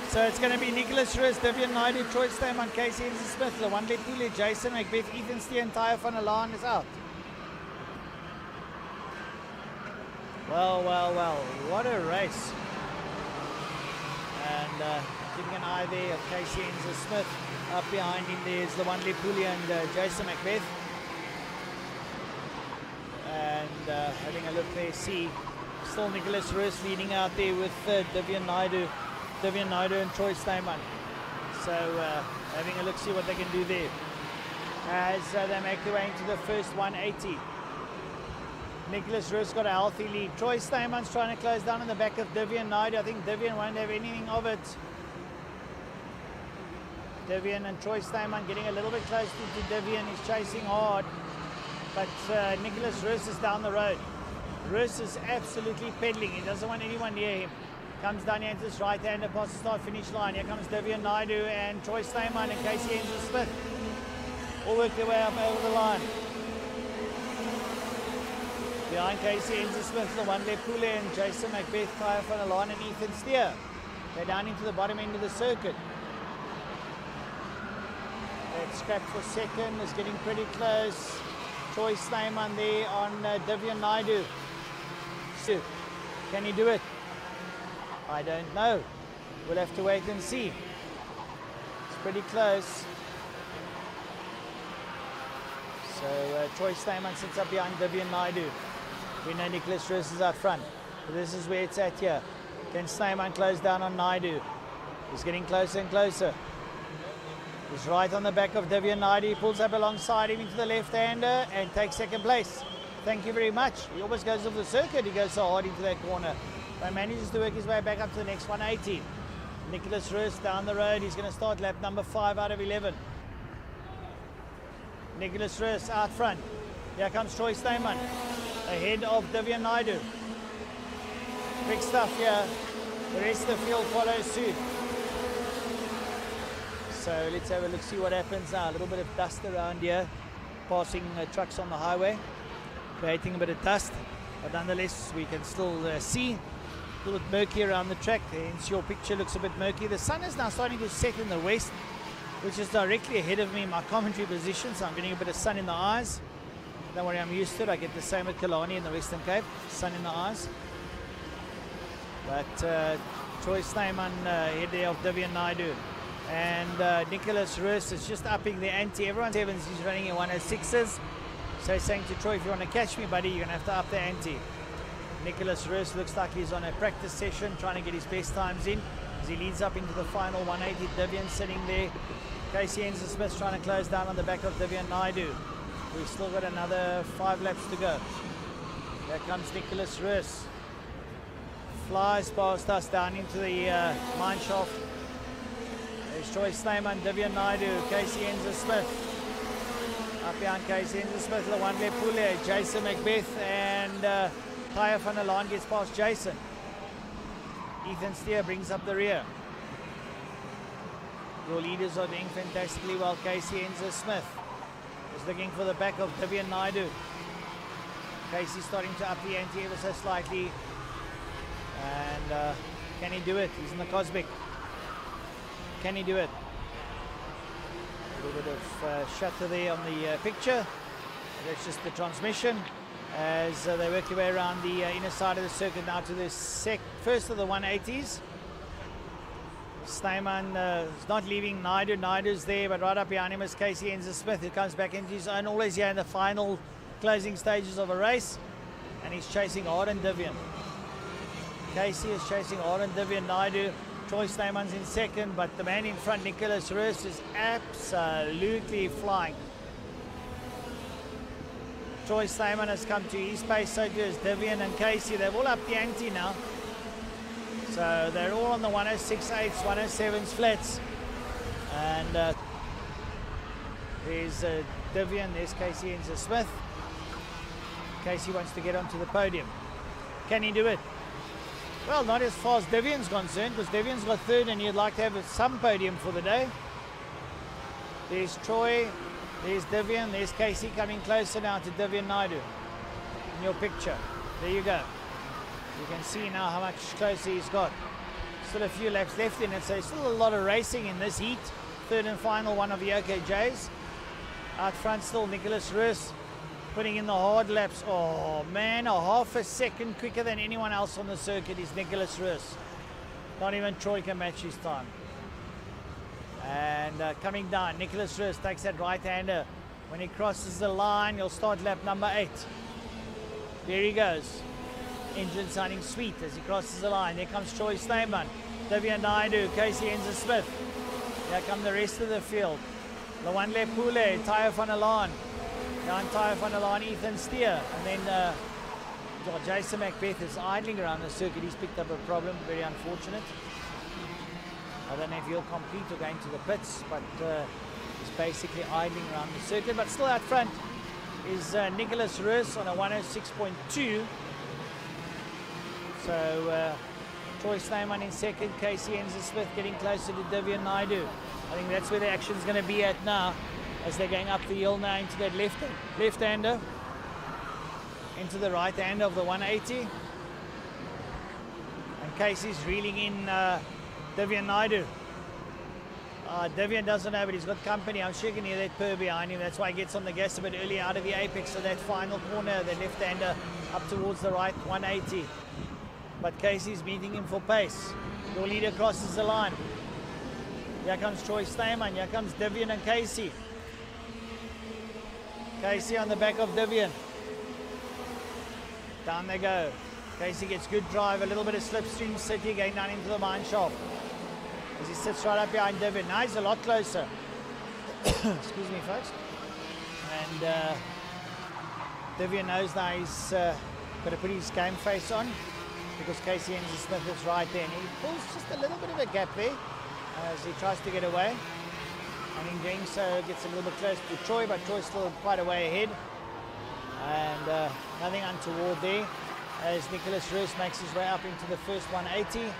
So it's going to be Nicholas Roos, Divian Naidu, Troy Steyman, KZ Smith, the one Pule, Jason McBeth, Ethan Steer, and Tate Carrillo is out. Well, what a race. And keeping an eye there of KZ Smith. Up behind him there's the one Pule and Jason McBeth. And having a look there, see still Nicholas Roos leading out there with Divian Naidu and Troy Steyman. So having a look, see what they can do there as they make their way into the first 180. Nicholas Roos got a healthy lead. Troy Steyman's trying to close down in the back of Divian Naidu. I think Divian won't have anything of it. Divian and Troy Steyman getting a little bit close to Divian. He's chasing hard, but Nicholas Roos is down the road. Roos is absolutely pedaling. He doesn't want anyone near him. Comes down here into this right-hander past the start-finish line. Here comes Divian Naidu and Troy Steyman and KZ Smith. All work their way up over the line. Behind KZ Smith, the one Pule and Jason McBeth, Tate Carrillo and Ethan Steer. They're down into the bottom end of the circuit. That scrap for second is getting pretty close. Troy Steyman there on Divian Naidu. So, can he do it? I don't know. We'll have to wait and see. It's pretty close. So Troy Steyman sits up behind Divian Naidu. We know Nicholas Roos is out front. But this is where it's at here. Can Steyman close down on Naidu? He's getting closer and closer. He's right on the back of Divian Naidu. He pulls up alongside him into the left-hander and takes second place. Thank you very much. He almost goes off the circuit. He goes so hard into that corner. But manages to work his way back up to the next 180. Nicholas Roos down the road. He's going to start lap number 5 out of 11. Nicholas Roos out front. Here comes Troy Steyman ahead of Divian Naidu. Big stuff here. The rest of the field follows suit. So let's have a look, see what happens now. A little bit of dust around here, passing trucks on the highway, creating a bit of dust. But nonetheless, we can still see. A little bit murky around the track. Hence your picture looks a bit murky. The sun is now starting to set in the west, which is directly ahead of me in my commentary position, so I'm getting a bit of sun in the eyes. Don't worry, I'm used to it. I get the same at Killarney in the Western Cape, sun in the eyes. But Troy Steyman ahead there of Divian Naidu. And Nicholas Roos is just upping the ante. Everyone's sevens, he's running in 106s. So he's saying to Troy, if you want to catch me, buddy, you're going to have to up the ante. Nicholas Roos looks like he's on a practice session, trying to get his best times in as he leads up into the final 180. Divian sitting there. KZ Smith trying to close down on the back of Divian Naidu. We've still got another 5 laps to go. There comes Nicholas Roos. Flies past us down into the mine shaft. There's Troy Steyman, Divian Naidu, KZ Smith. Up behind KZ Smith, the one Pule, Jason McBeth, and Tate Carrillo gets past Jason. Ethan Steer brings up the rear. Your leaders are doing fantastically well. KZ Smith is looking for the back of Divian Naidu. Casey starting to up the ante ever so slightly. And can he do it? He's in the Cosmic. Can he do it? A little bit of shutter there on the picture. That's just the transmission as they work their way around the inner side of the circuit now to the first of the 180s. Steyman is not leaving Naidu. Naidu's there, but right up behind him is KZ Smith, who comes back into his own, always here in the final closing stages of a race. And he's chasing hard on Divian. KC is chasing hard on Divian Naidu. Troy Steyman's in second, but the man in front, Nicholas Roos, is absolutely flying. Troy Steyman has come to his pace, so does Divian and Casey. They've all up the ante now. So they're all on the 106.8s, 107s flats. And there's Divian, there's Casey Enzer-Smith. Casey wants to get onto the podium. Can he do it? Well, not as far as Divian's concerned, because Divian's got third and you'd like to have some podium for the day. There's Troy, there's Divian, there's Casey coming closer now to Divian Naidu in your picture. There you go. You can see now how much closer he's got. Still a few laps left in it, so still a lot of racing in this heat. Third and final, one of the OKJs. Out front still Nicholas Roos putting in the hard laps. Oh man, a half a second quicker than anyone else on the circuit is Nicholas Roos. Not even Troy can match his time. And coming down, Nicholas Roos takes that right-hander. When he crosses the line, he'll start lap number 8. There he goes. Engine sounding sweet as he crosses the line. There comes Troy Snyman, Divian Naidu, Casey Enzer-Smith. Here come the rest of the field. Lawandle Pule, Taya van der Laan. Down Taya van der Laan, Ethan Steer. And then Jason Macbeth is idling around the circuit. He's picked up a problem, very unfortunate. I don't know if he'll compete or go into the pits, but he's basically idling around the circuit. But still out front is Nicholas Roos on a 106.2. So Troy Snyman in second, Casey Enzer-Smith getting closer to Divian Naidu. I think that's where the action's going to be at now, as they're going up the hill now into that left-hander, into the right-hander of the 180. And Casey's reeling in Divian Naidu. Divian doesn't know, but he's got company. I'm sure you can hear that purr behind him. That's why he gets on the gas a bit early out of the apex of that final corner, the left-hander up towards the right 180. But Casey's beating him for pace. Your leader crosses the line. Here comes Troy Snyman. Here comes Divian and Casey. Casey on the back of Divian. Down they go. Casey gets good drive, a little bit of slipstream city going down into the mine shaft. As he sits right up behind Divian. Now he's a lot closer. Excuse me, folks. And Divian knows now he's got to put his game face on, because Casey Enzer-Smith is right there. And he pulls just a little bit of a gap there as he tries to get away. And in doing so, gets a little bit close to Troy, but Troy's still quite a way ahead. And nothing untoward there as Nicholas Roos makes his way up into the first 180.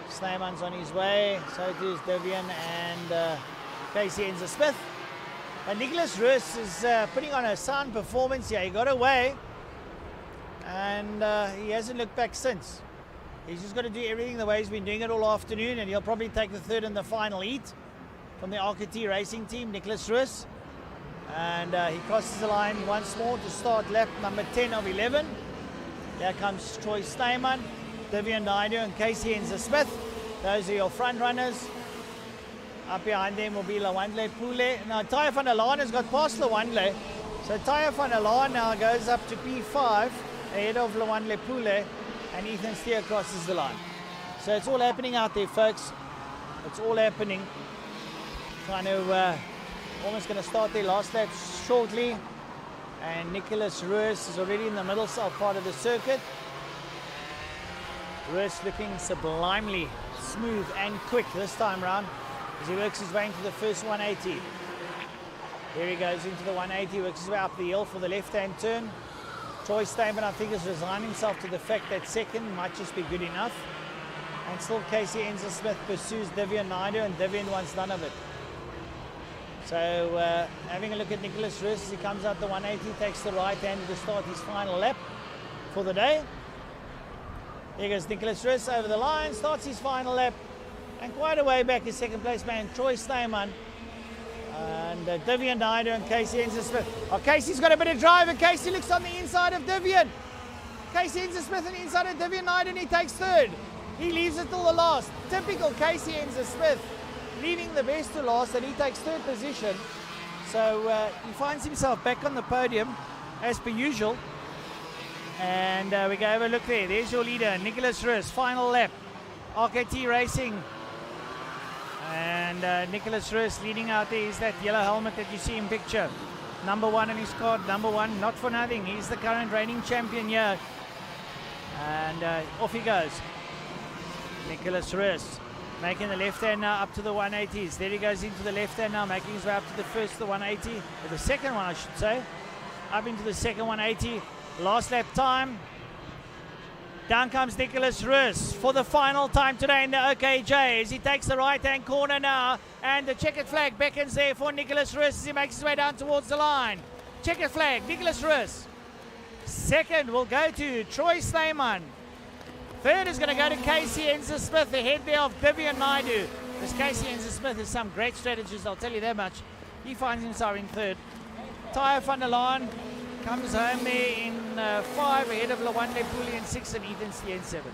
Snyman's on his way, so too is Divian and Casey Enzer-Smith. And Nicholas Roos is putting on a sound performance here. He got away, and he hasn't looked back since. He's just got to do everything the way he's been doing it all afternoon, and he'll probably take the third in the final heat from the RKT racing team, Nicholas Roos. And he crosses the line once more to start lap number 10 of 11. Here comes Troy Snyman, Divian Naidu and Casey Enzer-Smith. Those are your front runners. Up behind them will be Lawandle Pule. Now Taya van der Laan has got past Lawandle. So Taya van der Laan now goes up to P5 ahead of Lawandle Pule, and Ethan Steer crosses the line. So it's all happening out there, folks. It's all happening. Trying to almost going to start their last lap shortly. And Nicholas Roos is already in the middle south part of the circuit. Roos looking sublimely smooth and quick this time round as he works his way into the first 180. Here he goes into the 180, works his way up the hill for the left-hand turn. Troy Snyman, I think, has resigned himself to the fact that second might just be good enough. And still Casey Enzer-Smith pursues Divian Naidu, and Divian wants none of it. So having a look at Nicholas Roos as he comes out the 180, takes the right hand to start his final lap for the day. There goes Nicholas Roos over the line, starts his final lap, and quite a way back is second place man Troy Snyman and Divian Naidu and Casey Enzer-Smith. Oh, Casey's got a bit of drive, and Casey looks on the inside of Divian. Casey Enzer-Smith on the inside of Divian Naidu, and he takes third. He leaves it till the last. Typical Casey Enzer-Smith, leaving the best to last, and he takes third position. So he finds himself back on the podium as per usual. And we go have a look there. There's your leader, Nicholas Roos, final lap. RKT Racing. And Nicholas Roos leading out there is that yellow helmet that you see in picture. Number 1 on his card, number 1, not for nothing. He's the current reigning champion here. And off he goes. Nicholas Roos making the left hand now up to the 180s. There he goes into the left hand now, making his way up to the first, the 180, or the second one I should say. Up into the second 180. Last lap time. Down comes Nicholas Roos for the final time today in the OKJ as he takes the right-hand corner now, and the checkered flag beckons there for Nicholas Roos as he makes his way down towards the line. Checkered flag, Nicholas Roos. Second will go to Troy Slayman. Third is going to go to KZ2 Smith, ahead there of Vivian Naidu. This KZ2 Smith has some great strategies, I'll tell you that much. He finds himself in third. Taya van der Laan comes home there in 5, ahead of Lawande Pooley in 6 and Ethan Steen 7.